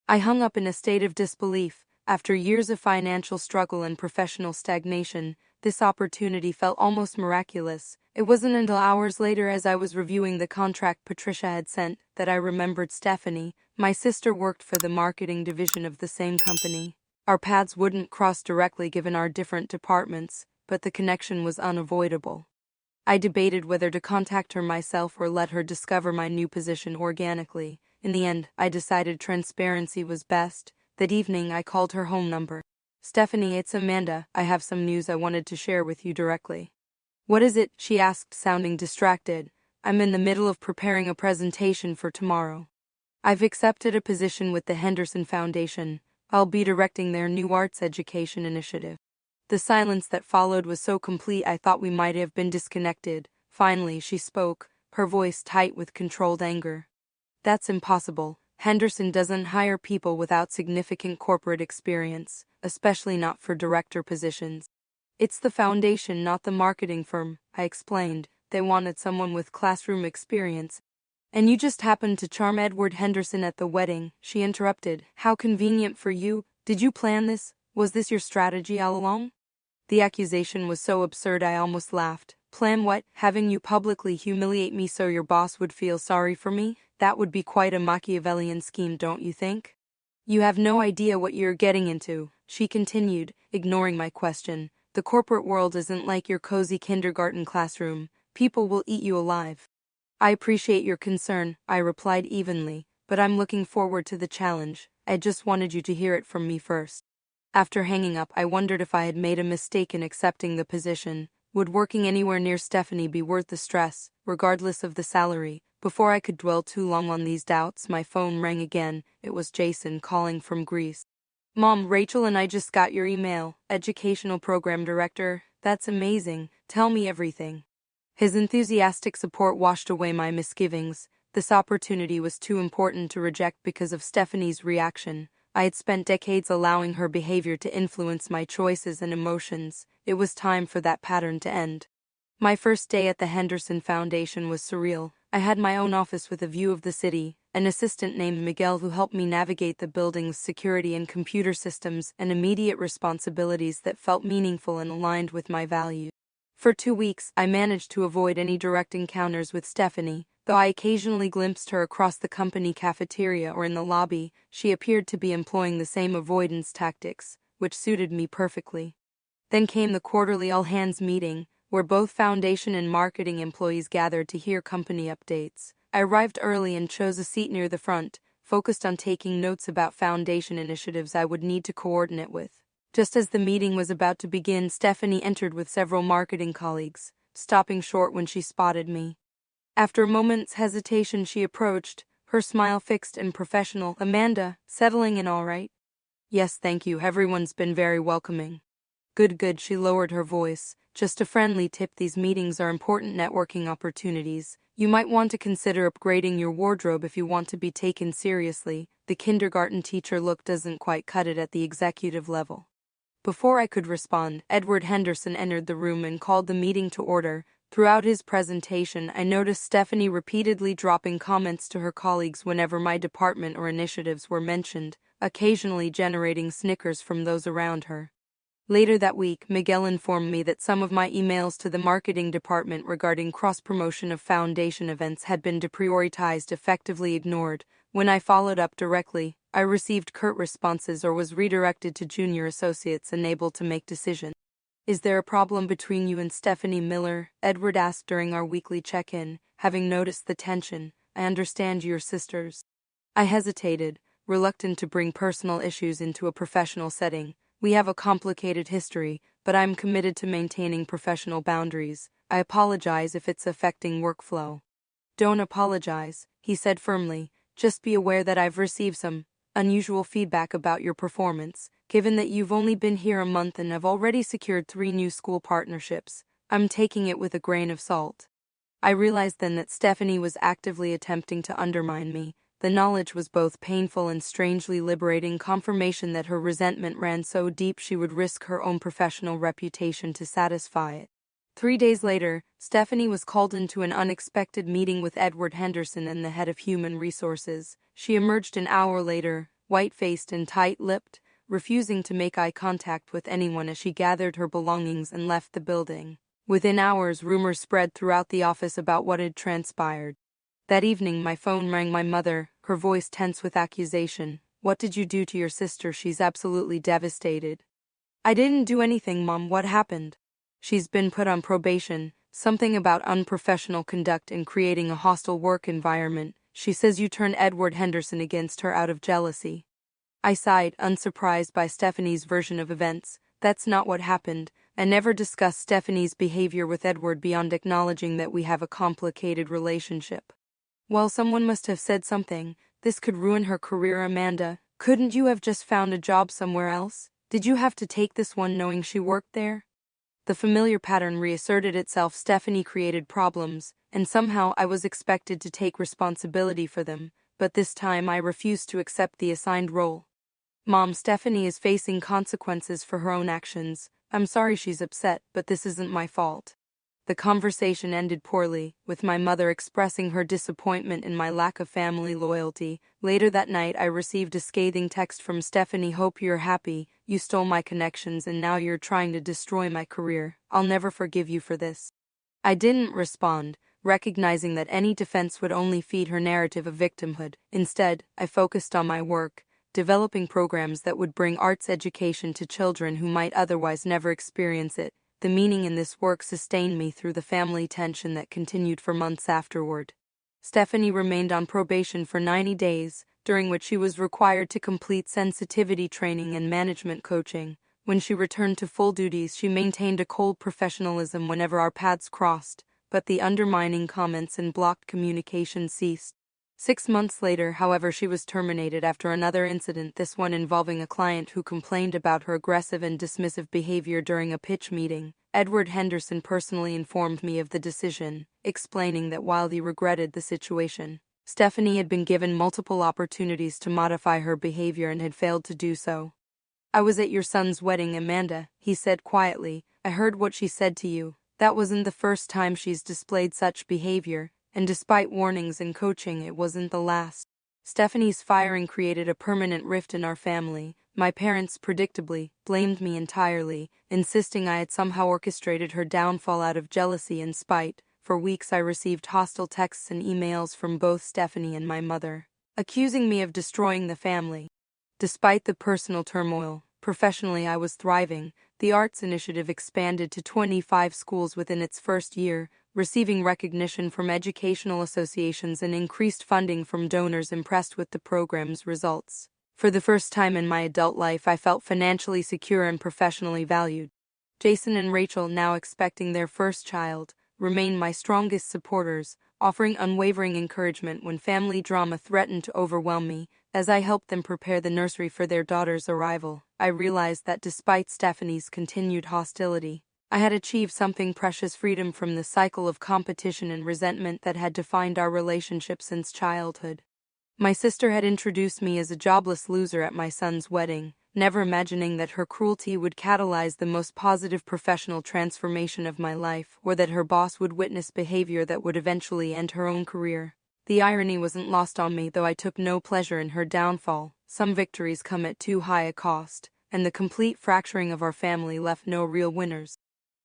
I hung up in a state of disbelief. After years of financial struggle and professional stagnation, this opportunity felt almost miraculous. It wasn't until hours later, as I was reviewing the contract Patricia had sent, that I remembered Stephanie. My sister worked for the marketing division of the same company. Our paths wouldn't cross directly given our different departments, but the connection was unavoidable. I debated whether to contact her myself or let her discover my new position organically. In the end, I decided transparency was best. That evening, I called her home number. "Stephanie, it's Amanda. I have some news I wanted to share with you directly." "What is it?" she asked, sounding distracted. "I'm in the middle of preparing a presentation for tomorrow. I've accepted a position with the Henderson Foundation. I'll be directing their new arts education initiative." The silence that followed was so complete I thought we might have been disconnected. Finally, she spoke, her voice tight with controlled anger. "That's impossible. Henderson doesn't hire people without significant corporate experience, especially not for director positions." "It's the foundation, not the marketing firm," I explained. "They wanted someone with classroom experience." "And you just happened to charm Edward Henderson at the wedding," she interrupted. "How convenient for you. Did you plan this? Was this your strategy all along?" The accusation was so absurd I almost laughed. "Plan what? Having you publicly humiliate me so your boss would feel sorry for me? That would be quite a Machiavellian scheme, don't you think?" "You have no idea what you're getting into," she continued, ignoring my question. "The corporate world isn't like your cozy kindergarten classroom. People will eat you alive." "I appreciate your concern," I replied evenly, "but I'm looking forward to the challenge. I just wanted you to hear it from me first." After hanging up, I wondered if I had made a mistake in accepting the position. Would working anywhere near Stephanie be worth the stress, regardless of the salary? Before I could dwell too long on these doubts, my phone rang again. It was Jason calling from Greece. "Mom, Rachel and I just got your email. Educational program director. That's amazing. Tell me everything." His enthusiastic support washed away my misgivings. This opportunity was too important to reject because of Stephanie's reaction. I had spent decades allowing her behavior to influence my choices and emotions. It was time for that pattern to end. My first day at the Henderson Foundation was surreal. I had my own office with a view of the city, an assistant named Miguel who helped me navigate the building's security and computer systems, and immediate responsibilities that felt meaningful and aligned with my values. For 2 weeks, I managed to avoid any direct encounters with Stephanie. Though I occasionally glimpsed her across the company cafeteria or in the lobby, she appeared to be employing the same avoidance tactics, which suited me perfectly. Then came the quarterly all-hands meeting, where both foundation and marketing employees gathered to hear company updates. I arrived early and chose a seat near the front, focused on taking notes about foundation initiatives I would need to coordinate with. Just as the meeting was about to begin, Stephanie entered with several marketing colleagues, stopping short when she spotted me. After a moment's hesitation, she approached, her smile fixed and professional. "Amanda, settling in all right?" "Yes, thank you. Everyone's been very welcoming." Good, she lowered her voice. "Just a friendly tip, these meetings are important networking opportunities. You might want to consider upgrading your wardrobe if you want to be taken seriously. The kindergarten teacher look doesn't quite cut it at the executive level." Before I could respond, Edward Henderson entered the room and called the meeting to order. Throughout his presentation, I noticed Stephanie repeatedly dropping comments to her colleagues whenever my department or initiatives were mentioned, occasionally generating snickers from those around her. Later that week, Miguel informed me that some of my emails to the marketing department regarding cross-promotion of foundation events had been deprioritized, effectively ignored. When I followed up directly, I received curt responses or was redirected to junior associates unable to make decisions. "Is there a problem between you and Stephanie Miller?" Edward asked during our weekly check-in, having noticed the tension. "I understand you're sisters." I hesitated, reluctant to bring personal issues into a professional setting. "We have a complicated history, but I'm committed to maintaining professional boundaries. I apologize if it's affecting workflow." "Don't apologize," he said firmly. "Just be aware that I've received some unusual feedback about your performance. Given that you've only been here a month and have already secured 3 new school partnerships, I'm taking it with a grain of salt." I realized then that Stephanie was actively attempting to undermine me. The knowledge was both painful and strangely liberating, confirmation that her resentment ran so deep she would risk her own professional reputation to satisfy it. 3 days later, Stephanie was called into an unexpected meeting with Edward Henderson and the head of human resources. She emerged an hour later, white-faced and tight-lipped, refusing to make eye contact with anyone as she gathered her belongings and left the building. Within hours, rumors spread throughout the office about what had transpired. That evening, my phone rang. My mother, her voice tense with accusation. "What did you do to your sister? She's absolutely devastated." "I didn't do anything, Mom. What happened?" "She's been put on probation. Something about unprofessional conduct and creating a hostile work environment. She says you turned Edward Henderson against her out of jealousy." I sighed, unsurprised by Stephanie's version of events. "That's not what happened. I never discussed Stephanie's behavior with Edward beyond acknowledging that we have a complicated relationship." "Well, someone must have said something. This could ruin her career, Amanda. Couldn't you have just found a job somewhere else? Did you have to take this one knowing she worked there?" The familiar pattern reasserted itself. Stephanie created problems, and somehow I was expected to take responsibility for them, but this time I refused to accept the assigned role. "Mom, Stephanie is facing consequences for her own actions. I'm sorry she's upset, but this isn't my fault." The conversation ended poorly, with my mother expressing her disappointment in my lack of family loyalty. Later that night, I received a scathing text from Stephanie. "Hope you're happy. You stole my connections and now you're trying to destroy my career. I'll never forgive you for this." I didn't respond, recognizing that any defense would only feed her narrative of victimhood. Instead, I focused on my work, developing programs that would bring arts education to children who might otherwise never experience it. The meaning in this work sustained me through the family tension that continued for months afterward. Stephanie remained on probation for 90 days, during which she was required to complete sensitivity training and management coaching. When she returned to full duties, she maintained a cold professionalism whenever our paths crossed, but the undermining comments and blocked communication ceased. 6 months later, however, she was terminated after another incident, this one involving a client who complained about her aggressive and dismissive behavior during a pitch meeting. Edward Henderson personally informed me of the decision, explaining that while he regretted the situation, Stephanie had been given multiple opportunities to modify her behavior and had failed to do so. "I was at your son's wedding, Amanda," he said quietly. "I heard what she said to you. That wasn't the first time she's displayed such behavior. And despite warnings and coaching, it wasn't the last." Stephanie's firing created a permanent rift in our family. My parents, predictably, blamed me entirely, insisting I had somehow orchestrated her downfall out of jealousy and spite. For weeks I received hostile texts and emails from both Stephanie and my mother, accusing me of destroying the family. Despite the personal turmoil, professionally I was thriving. The Arts Initiative expanded to 25 schools within its first year, receiving recognition from educational associations and increased funding from donors impressed with the program's results. For the first time in my adult life, I felt financially secure and professionally valued. Jason and Rachel, now expecting their first child, remain my strongest supporters, offering unwavering encouragement when family drama threatened to overwhelm me. As I helped them prepare the nursery for their daughter's arrival, I realized that despite Stephanie's continued hostility, I had achieved something precious: freedom from the cycle of competition and resentment that had defined our relationship since childhood. My sister had introduced me as a jobless loser at my son's wedding, never imagining that her cruelty would catalyze the most positive professional transformation of my life, or that her boss would witness behavior that would eventually end her own career. The irony wasn't lost on me, though I took no pleasure in her downfall. Some victories come at too high a cost, and the complete fracturing of our family left no real winners.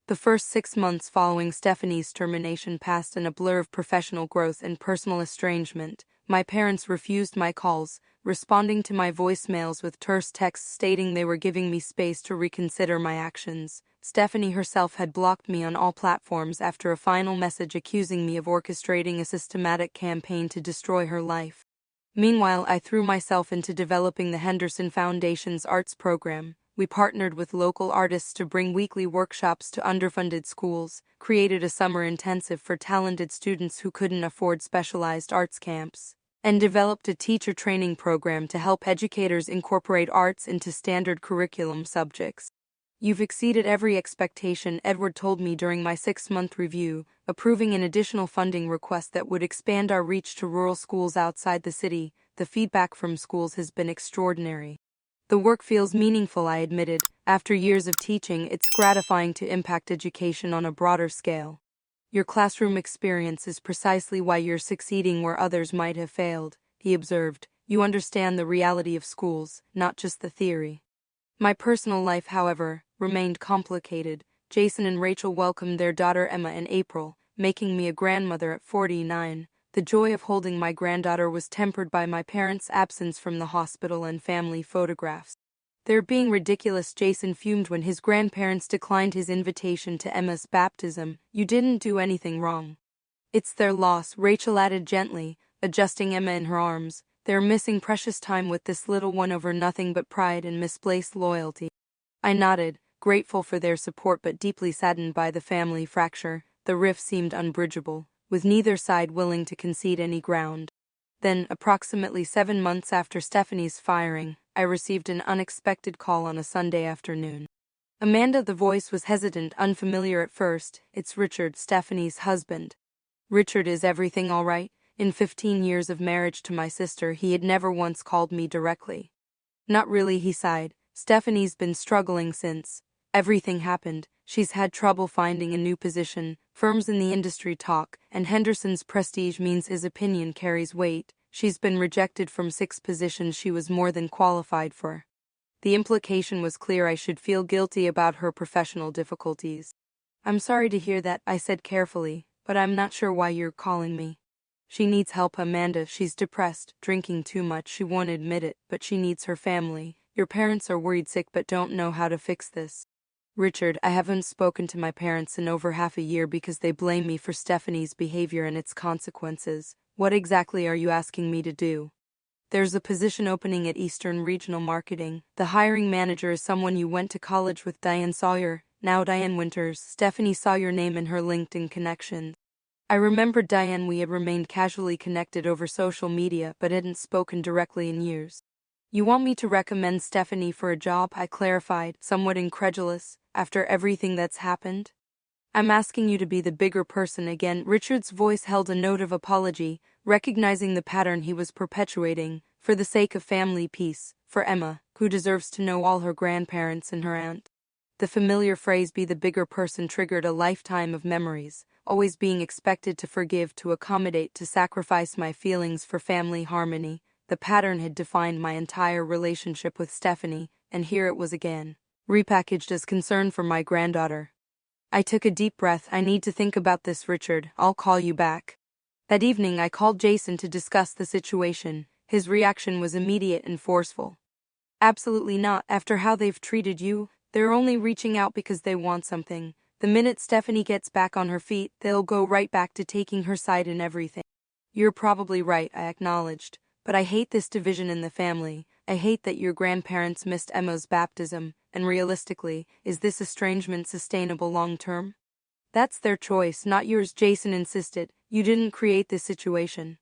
The first 6 months following Stephanie's termination passed in a blur of professional growth and personal estrangement. My parents refused my calls, responding to my voicemails with terse texts stating they were giving me space to reconsider my actions. Stephanie herself had blocked me on all platforms after a final message accusing me of orchestrating a systematic campaign to destroy her life. Meanwhile, I threw myself into developing the Henderson Foundation's arts program. We partnered with local artists to bring weekly workshops to underfunded schools, created a summer intensive for talented students who couldn't afford specialized arts camps, and developed a teacher training program to help educators incorporate arts into standard curriculum subjects. You've exceeded every expectation, Edward told me during my 6-month review, approving an additional funding request that would expand our reach to rural schools outside the city. The feedback from schools has been extraordinary. The work feels meaningful, I admitted. After years of teaching, it's gratifying to impact education on a broader scale. Your classroom experience is precisely why you're succeeding where others might have failed, he observed. You understand the reality of schools, not just the theory. My personal life, however, remained complicated. Jason and Rachel welcomed their daughter Emma in April, making me a grandmother at 49. The joy of holding my granddaughter was tempered by my parents' absence from the hospital and family photographs. They're being ridiculous, Jason fumed when his grandparents declined his invitation to Emma's baptism. You didn't do anything wrong. It's their loss, Rachel added gently, adjusting Emma in her arms. They're missing precious time with this little one over nothing but pride and misplaced loyalty. I nodded, grateful for their support but deeply saddened by the family fracture. The rift seemed unbridgeable, with neither side willing to concede any ground. Then, approximately 7 months after Stephanie's firing, I received an unexpected call on a Sunday afternoon. Amanda, the voice was hesitant, unfamiliar at first. It's Richard, Stephanie's husband. Richard, is everything all right? In 15 years of marriage to my sister, he had never once called me directly. Not really, he sighed. Stephanie's been struggling since everything happened. She's had trouble finding a new position. Firms in the industry talk, and Henderson's prestige means his opinion carries weight. She's been rejected from 6 positions she was more than qualified for. The implication was clear. I should feel guilty about her professional difficulties. I'm sorry to hear that, I said carefully, but I'm not sure why you're calling me. She needs help, Amanda. She's depressed, drinking too much. She won't admit it, but she needs her family. Your parents are worried sick but don't know how to fix this. Richard, I haven't spoken to my parents in over half a year because they blame me for Stephanie's behavior and its consequences. What exactly are you asking me to do? There's a position opening at Eastern Regional Marketing. The hiring manager is someone you went to college with, Diane Sawyer, now Diane Winters. Stephanie saw your name in her LinkedIn connections. I remembered Diane. We had remained casually connected over social media but hadn't spoken directly in years. You want me to recommend Stephanie for a job? I clarified, somewhat incredulous, after everything that's happened. I'm asking you to be the bigger person again. Richard's voice held a note of apology, recognizing the pattern he was perpetuating, for the sake of family peace, for Emma, who deserves to know all her grandparents and her aunt. The familiar phrase, be the bigger person, triggered a lifetime of memories, always being expected to forgive, to accommodate, to sacrifice my feelings for family harmony. The pattern had defined my entire relationship with Stephanie, and here it was again, repackaged as concern for my granddaughter. I took a deep breath. I need to think about this, Richard. I'll call you back. That evening I called Jason to discuss the situation. His reaction was immediate and forceful. Absolutely not. After how they've treated you, they're only reaching out because they want something. The minute Stephanie gets back on her feet, they'll go right back to taking her side in everything. You're probably right, I acknowledged. But I hate this division in the family. I hate that your grandparents missed Emma's baptism, and realistically, is this estrangement sustainable long-term? That's their choice, not yours, Jason insisted. You didn't create this situation.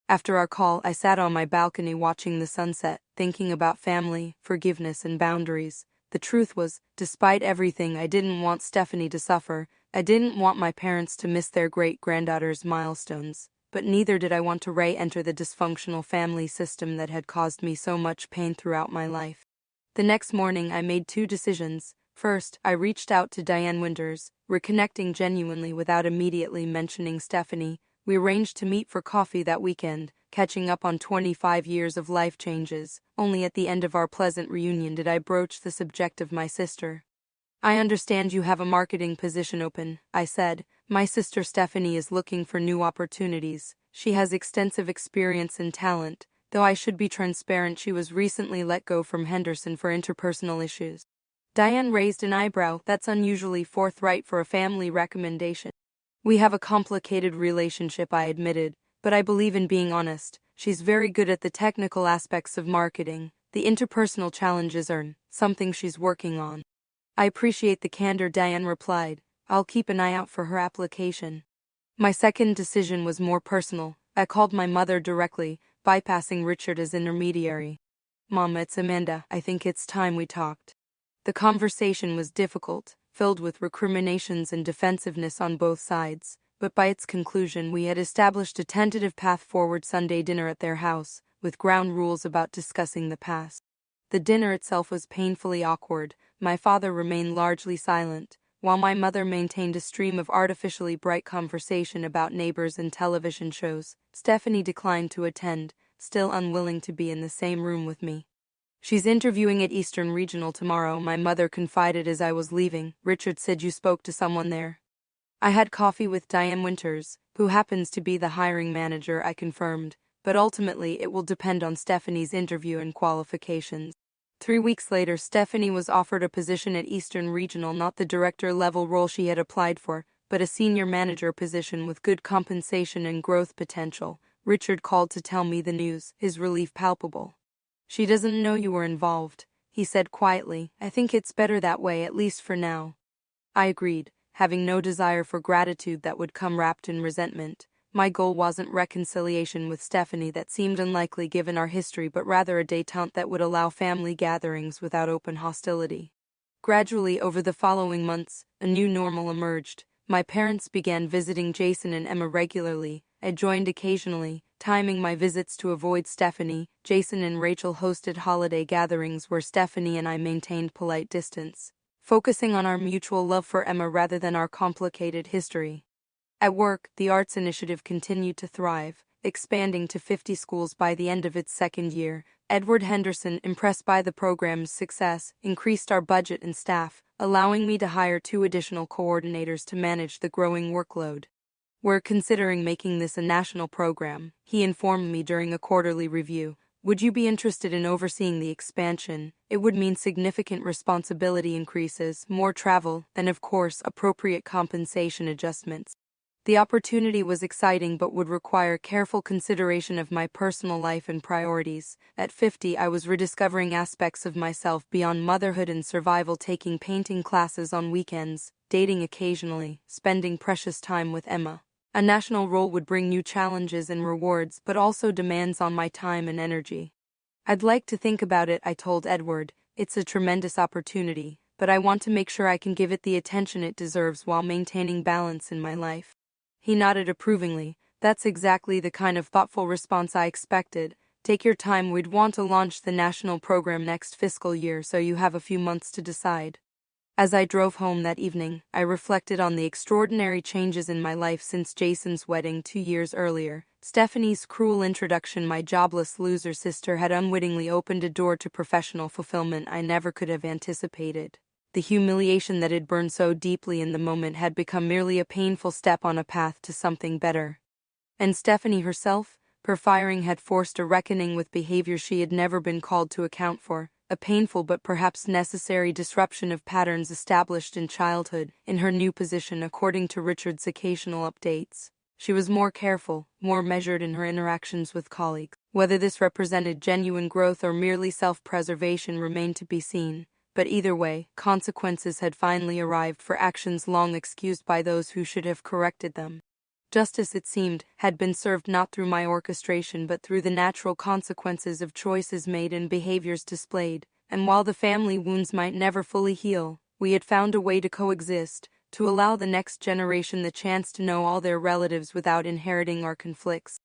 After our call, I sat on my balcony watching the sunset, thinking about family, forgiveness, and boundaries. The truth was, despite everything, I didn't want Stephanie to suffer. I didn't want my parents to miss their great-granddaughter's milestones. But neither did I want to re-enter the dysfunctional family system that had caused me so much pain throughout my life. The next morning I made 2 decisions. First, I reached out to Diane Winters, reconnecting genuinely without immediately mentioning Stephanie. We arranged to meet for coffee that weekend, catching up on 25 years of life changes. Only at the end of our pleasant reunion did I broach the subject of my sister. I understand you have a marketing position open, I said. My sister Stephanie is looking for new opportunities. She has extensive experience and talent, though I should be transparent, she was recently let go from Henderson for interpersonal issues. Diane raised an eyebrow. That's unusually forthright for a family recommendation. We have a complicated relationship, I admitted, but I believe in being honest. She's very good at the technical aspects of marketing. The interpersonal challenges are something she's working on. I appreciate the candor, Diane replied. I'll keep an eye out for her application. My second decision was more personal. I called my mother directly, bypassing Richard as intermediary. Mom, it's Amanda. I think it's time we talked. The conversation was difficult, filled with recriminations and defensiveness on both sides, but by its conclusion we had established a tentative path forward: Sunday dinner at their house, with ground rules about discussing the past. The dinner itself was painfully awkward. My father remained largely silent, while my mother maintained a stream of artificially bright conversation about neighbors and television shows. Stephanie declined to attend, still unwilling to be in the same room with me. "She's interviewing at Eastern Regional tomorrow," my mother confided as I was leaving. "Richard said you spoke to someone there." "I had coffee with Diane Winters, who happens to be the hiring manager," I confirmed, "but ultimately it will depend on Stephanie's interview and qualifications." 3 weeks later, Stephanie was offered a position at Eastern Regional, not the director-level role she had applied for, but a senior manager position with good compensation and growth potential. Richard called to tell me the news, his relief palpable. "She doesn't know you were involved," he said quietly. "I think it's better that way, at least for now." I agreed, having no desire for gratitude that would come wrapped in resentment. My goal wasn't reconciliation with Stephanie, that seemed unlikely given our history, but rather a détente that would allow family gatherings without open hostility. Gradually, over the following months, a new normal emerged. My parents began visiting Jason and Emma regularly. I joined occasionally, timing my visits to avoid Stephanie. Jason and Rachel hosted holiday gatherings where Stephanie and I maintained polite distance, focusing on our mutual love for Emma rather than our complicated history. At work, the arts initiative continued to thrive, expanding to 50 schools by the end of its second year. Edward Henderson, impressed by the program's success, increased our budget and staff, allowing me to hire 2 additional coordinators to manage the growing workload. "We're considering making this a national program," he informed me during a quarterly review. "Would you be interested in overseeing the expansion? It would mean significant responsibility increases, more travel, and of course, appropriate compensation adjustments." The opportunity was exciting but would require careful consideration of my personal life and priorities. At 50, I was rediscovering aspects of myself beyond motherhood and survival, taking painting classes on weekends, dating occasionally, spending precious time with Emma. A national role would bring new challenges and rewards, but also demands on my time and energy. "I'd like to think about it," I told Edward. "It's a tremendous opportunity, but I want to make sure I can give it the attention it deserves while maintaining balance in my life." He nodded approvingly. "That's exactly the kind of thoughtful response I expected. Take your time. We'd want to launch the national program next fiscal year, so you have a few months to decide." As I drove home that evening, I reflected on the extraordinary changes in my life since Jason's wedding 2 years earlier. Stephanie's cruel introduction, my jobless loser sister, had unwittingly opened a door to professional fulfillment I never could have anticipated. The humiliation that had burned so deeply in the moment had become merely a painful step on a path to something better. And Stephanie herself, perfiring, had forced a reckoning with behavior she had never been called to account for, a painful but perhaps necessary disruption of patterns established in childhood. In her new position, according to Richard's occasional updates, she was more careful, more measured in her interactions with colleagues. Whether this represented genuine growth or merely self-preservation remained to be seen. But either way, consequences had finally arrived for actions long excused by those who should have corrected them. Justice, it seemed, had been served not through my orchestration but through the natural consequences of choices made and behaviors displayed. And while the family wounds might never fully heal, we had found a way to coexist, to allow the next generation the chance to know all their relatives without inheriting our conflicts.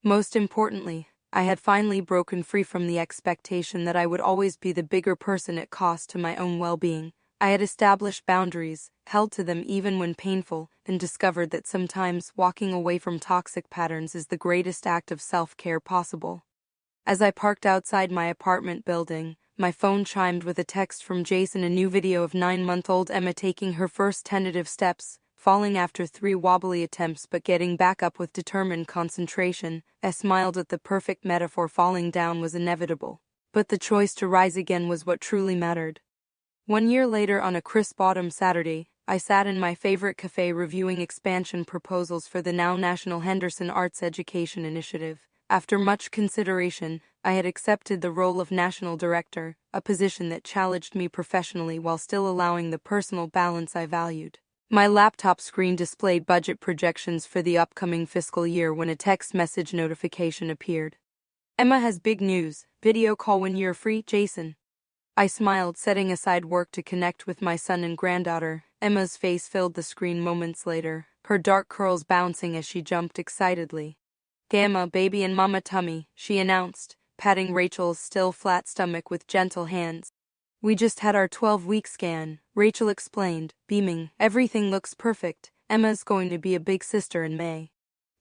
Most importantly, I had finally broken free from the expectation that I would always be the bigger person at cost to my own well-being. I had established boundaries, held to them even when painful, and discovered that sometimes walking away from toxic patterns is the greatest act of self-care possible. As I parked outside my apartment building, my phone chimed with a text from Jason, a new video of 9-month-old Emma taking her first tentative steps, falling after 3 wobbly attempts but getting back up with determined concentration. I smiled at the perfect metaphor. Falling down was inevitable, but the choice to rise again was what truly mattered. 1 year later, on a crisp autumn Saturday, I sat in my favorite cafe reviewing expansion proposals for the now National Henderson Arts Education Initiative. After much consideration, I had accepted the role of National Director, a position that challenged me professionally while still allowing the personal balance I valued. My laptop screen displayed budget projections for the upcoming fiscal year when a text message notification appeared. "Emma has big news. Video call when you're free, Jason." I smiled, setting aside work to connect with my son and granddaughter. Emma's face filled the screen moments later, her dark curls bouncing as she jumped excitedly. "Gamma, baby and mama tummy," she announced, patting Rachel's still flat stomach with gentle hands. "We just had our 12-week scan," Rachel explained, beaming. "Everything looks perfect. Emma's going to be a big sister in May."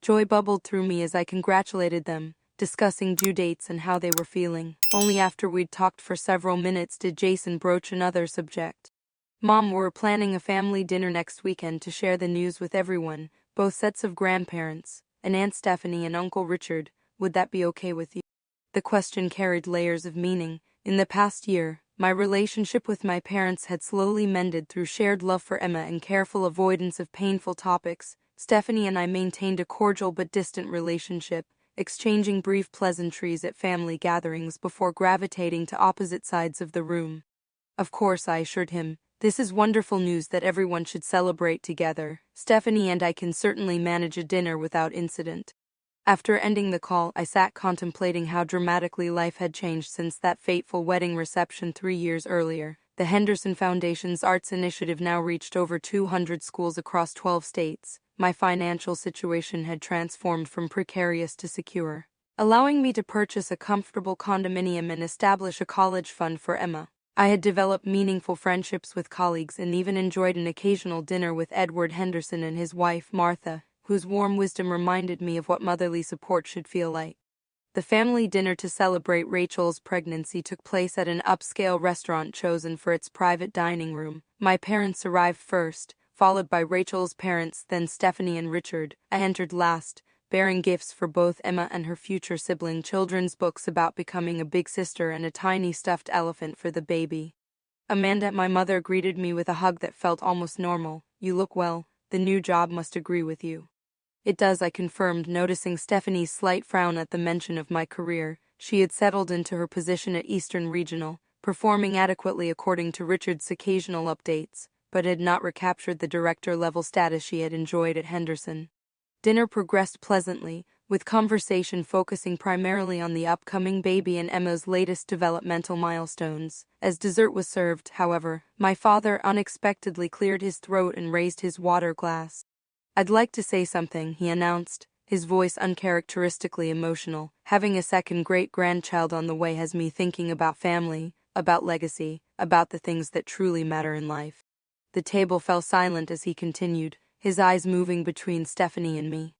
Joy bubbled through me as I congratulated them, discussing due dates and how they were feeling. Only after we'd talked for several minutes did Jason broach another subject. "Mom, we're planning a family dinner next weekend to share the news with everyone, both sets of grandparents, and Aunt Stephanie and Uncle Richard. Would that be okay with you?" The question carried layers of meaning. In the past year, my relationship with my parents had slowly mended through shared love for Emma and careful avoidance of painful topics. Stephanie and I maintained a cordial but distant relationship, exchanging brief pleasantries at family gatherings before gravitating to opposite sides of the room. "Of course," I assured him, "this is wonderful news that everyone should celebrate together. Stephanie and I can certainly manage a dinner without incident." After ending the call, I sat contemplating how dramatically life had changed since that fateful wedding reception 3 years earlier. The Henderson Foundation's arts initiative now reached over 200 schools across 12 states. My financial situation had transformed from precarious to secure, allowing me to purchase a comfortable condominium and establish a college fund for Emma. I had developed meaningful friendships with colleagues and even enjoyed an occasional dinner with Edward Henderson and his wife, Martha, whose warm wisdom reminded me of what motherly support should feel like. The family dinner to celebrate Rachel's pregnancy took place at an upscale restaurant chosen for its private dining room. My parents arrived first, followed by Rachel's parents, then Stephanie and Richard. I entered last, bearing gifts for both Emma and her future sibling, children's books about becoming a big sister and a tiny stuffed elephant for the baby. Amanda, my mother, greeted me with a hug that felt almost normal. "You look well. The new job must agree with you." "It does," I confirmed, noticing Stephanie's slight frown at the mention of my career. She had settled into her position at Eastern Regional, performing adequately according to Richard's occasional updates, but had not recaptured the director-level status she had enjoyed at Henderson. Dinner progressed pleasantly, with conversation focusing primarily on the upcoming baby and Emma's latest developmental milestones. As dessert was served, however, my father unexpectedly cleared his throat and raised his water glass. "I'd like to say something," he announced, his voice uncharacteristically emotional. "Having a second great-grandchild on the way has me thinking about family, about legacy, about the things that truly matter in life." The table fell silent as he continued, his eyes moving between Stephanie and me.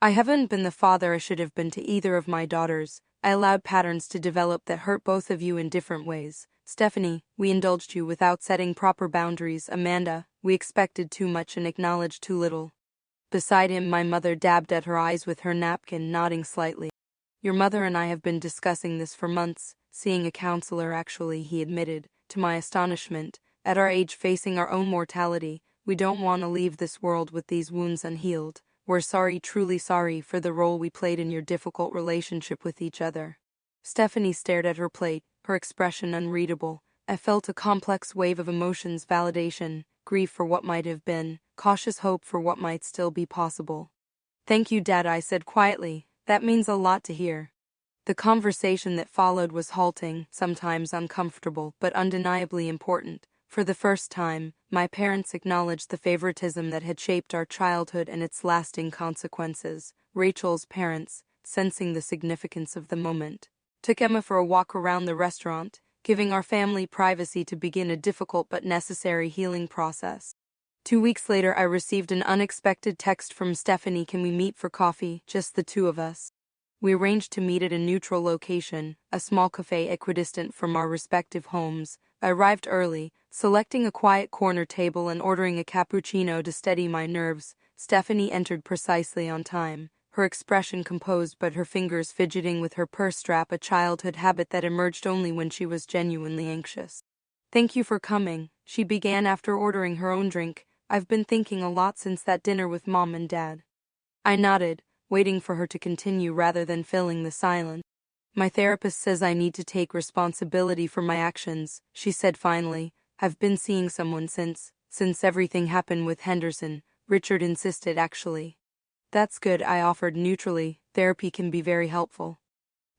"I haven't been the father I should have been to either of my daughters. I allowed patterns to develop that hurt both of you in different ways. Stephanie, we indulged you without setting proper boundaries. Amanda, we expected too much and acknowledged too little." Beside him, my mother dabbed at her eyes with her napkin, nodding slightly. "Your mother and I have been discussing this for months, seeing a counselor actually," he admitted, to my astonishment. "At our age, facing our own mortality, we don't want to leave this world with these wounds unhealed. We're sorry, truly sorry, for the role we played in your difficult relationship with each other." Stephanie stared at her plate, her expression unreadable. I felt a complex wave of emotions: validation, grief for what might have been, cautious hope for what might still be possible. "Thank you, Dad," I said quietly. "That means a lot to hear." The conversation that followed was halting, sometimes uncomfortable, but undeniably important. For the first time, my parents acknowledged the favoritism that had shaped our childhood and its lasting consequences. Rachel's parents, sensing the significance of the moment, took Emma for a walk around the restaurant, giving our family privacy to begin a difficult but necessary healing process. 2 weeks later, I received an unexpected text from Stephanie. "Can we meet for coffee, just the two of us?" We arranged to meet at a neutral location, a small cafe equidistant from our respective homes. I arrived early, selecting a quiet corner table and ordering a cappuccino to steady my nerves. Stephanie entered precisely on time, her expression composed but her fingers fidgeting with her purse strap, a childhood habit that emerged only when she was genuinely anxious. "Thank you for coming," she began after ordering her own drink. "I've been thinking a lot since that dinner with Mom and Dad." I nodded, waiting for her to continue rather than filling the silence. "My therapist says I need to take responsibility for my actions," she said finally. "I've been seeing someone since everything happened with Henderson. Richard insisted, actually." "That's good," I offered neutrally. "Therapy can be very helpful."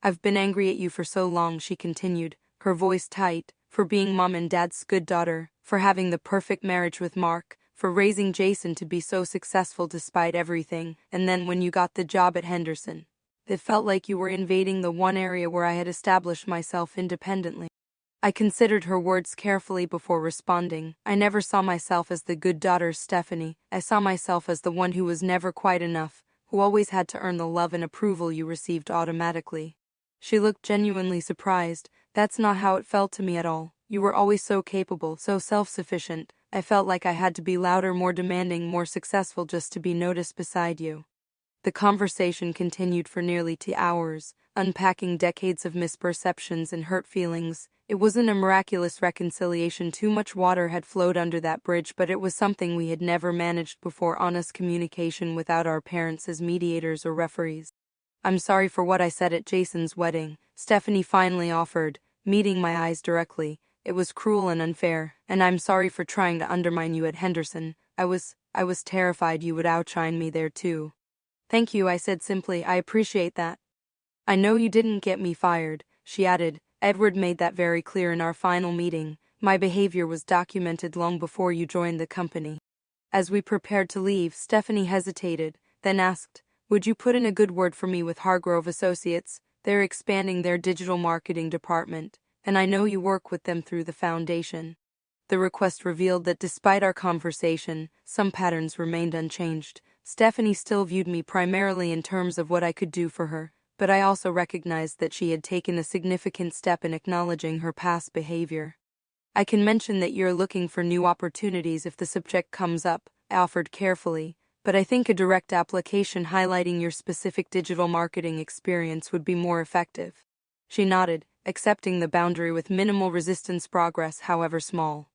"I've been angry at you for so long," she continued, her voice tight. for being mom and dad's good daughter, for having the perfect marriage with Mark, for raising Jason to be so successful despite everything, and then when you got the job at Henderson. It felt like you were invading the one area where I had established myself independently. I considered her words carefully before responding. I never saw myself as the good daughter, Stephanie. I saw myself as the one who was never quite enough, who always had to earn the love and approval you received automatically. She looked genuinely surprised. That's not how it felt to me at all. You were always so capable, so self-sufficient. I felt like I had to be louder, more demanding, more successful just to be noticed beside you. The conversation continued for nearly 2 hours, unpacking decades of misperceptions and hurt feelings. It wasn't a miraculous reconciliation, too much water had flowed under that bridge, but it was something we had never managed before: honest communication without our parents as mediators or referees. "I'm sorry for what I said at Jason's wedding," Stephanie finally offered, meeting my eyes directly. "It was cruel and unfair, and I'm sorry for trying to undermine you at Henderson. I was terrified you would outshine me there too." "Thank you," I said simply. "I appreciate that." "I know you didn't get me fired," she added. "Edward made that very clear in our final meeting. My behavior was documented long before you joined the company." As we prepared to leave, Stephanie hesitated, then asked, "Would you put in a good word for me with Hargrove Associates? They're expanding their digital marketing department, and I know you work with them through the foundation." The request revealed that despite our conversation, some patterns remained unchanged. Stephanie still viewed me primarily in terms of what I could do for her, but I also recognized that she had taken a significant step in acknowledging her past behavior. "I can mention that you're looking for new opportunities if the subject comes up," I offered carefully, "but I think a direct application highlighting your specific digital marketing experience would be more effective." She nodded, accepting the boundary with minimal resistance, progress, however small.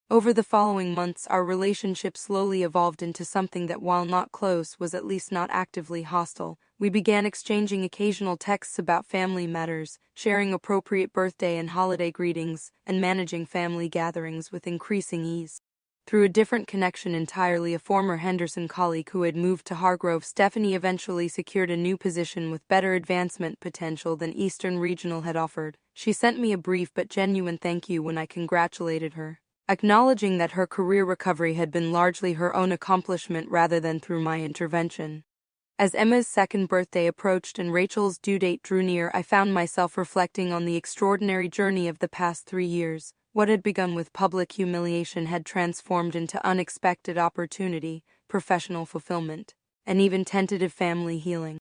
Over the following months, our relationship slowly evolved into something that, while not close, was at least not actively hostile. We began exchanging occasional texts about family matters, sharing appropriate birthday and holiday greetings, and managing family gatherings with increasing ease. Through a different connection entirely, a former Henderson colleague who had moved to Hargrove, Stephanie eventually secured a new position with better advancement potential than Eastern Regional had offered. She sent me a brief but genuine thank you when I congratulated her, acknowledging that her career recovery had been largely her own accomplishment rather than through my intervention. As Emma's second birthday approached and Rachel's due date drew near, I found myself reflecting on the extraordinary journey of the past 3 years. What had begun with public humiliation had transformed into unexpected opportunity, professional fulfillment, and even tentative family healing.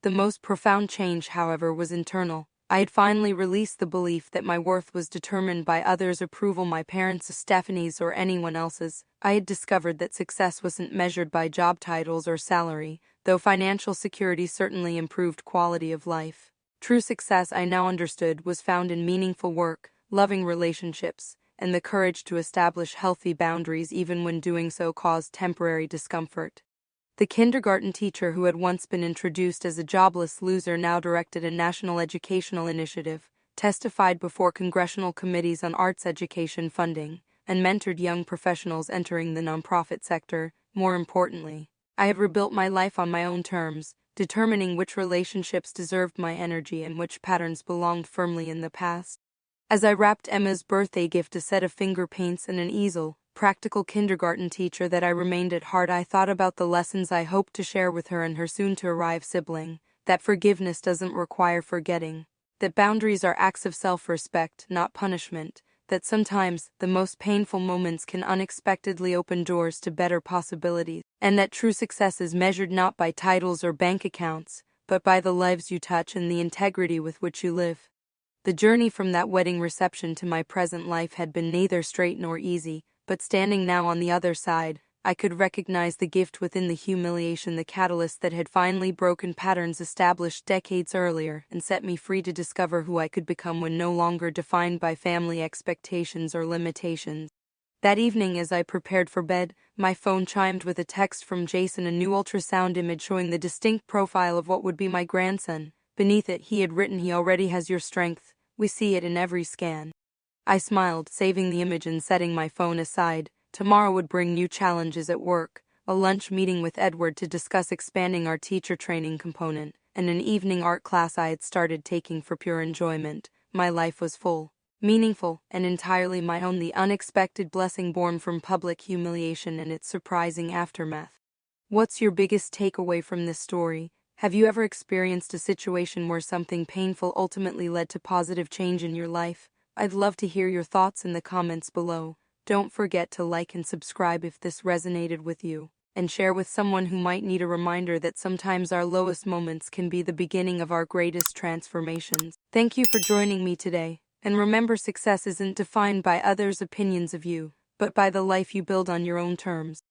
The most profound change, however, was internal. I had finally released the belief that my worth was determined by others' approval, my parents', Stephanie's, or anyone else's. I had discovered that success wasn't measured by job titles or salary, though financial security certainly improved quality of life. True success, I now understood, was found in meaningful work, loving relationships, and the courage to establish healthy boundaries even when doing so caused temporary discomfort. The kindergarten teacher who had once been introduced as a jobless loser now directed a national educational initiative, testified before congressional committees on arts education funding, and mentored young professionals entering the nonprofit sector. More importantly, I had rebuilt my life on my own terms, determining which relationships deserved my energy and which patterns belonged firmly in the past. As I wrapped Emma's birthday gift, a set of finger paints and an easel, practical kindergarten teacher that I remained at heart, I thought about the lessons I hoped to share with her and her soon-to-arrive sibling, that forgiveness doesn't require forgetting, that boundaries are acts of self-respect, not punishment, that sometimes the most painful moments can unexpectedly open doors to better possibilities, and that true success is measured not by titles or bank accounts, but by the lives you touch and the integrity with which you live. The journey from that wedding reception to my present life had been neither straight nor easy, but standing now on the other side, I could recognize the gift within the humiliation, the catalyst that had finally broken patterns established decades earlier and set me free to discover who I could become when no longer defined by family expectations or limitations. That evening, as I prepared for bed, my phone chimed with a text from Jason, a new ultrasound image showing the distinct profile of what would be my grandson. Beneath it, he had written, "He already has your strength. We see it in every scan." I smiled, saving the image and setting my phone aside. Tomorrow would bring new challenges at work, a lunch meeting with Edward to discuss expanding our teacher training component, and an evening art class I had started taking for pure enjoyment. My life was full. meaningful, and entirely my own, the unexpected blessing born from public humiliation and its surprising aftermath. What's your biggest takeaway from this story? Have you ever experienced a situation where something painful ultimately led to positive change in your life? I'd love to hear your thoughts in the comments below. Don't forget to like and subscribe if this resonated with you, and share with someone who might need a reminder that sometimes our lowest moments can be the beginning of our greatest transformations. Thank you for joining me today, and remember, success isn't defined by others' opinions of you, but by the life you build on your own terms.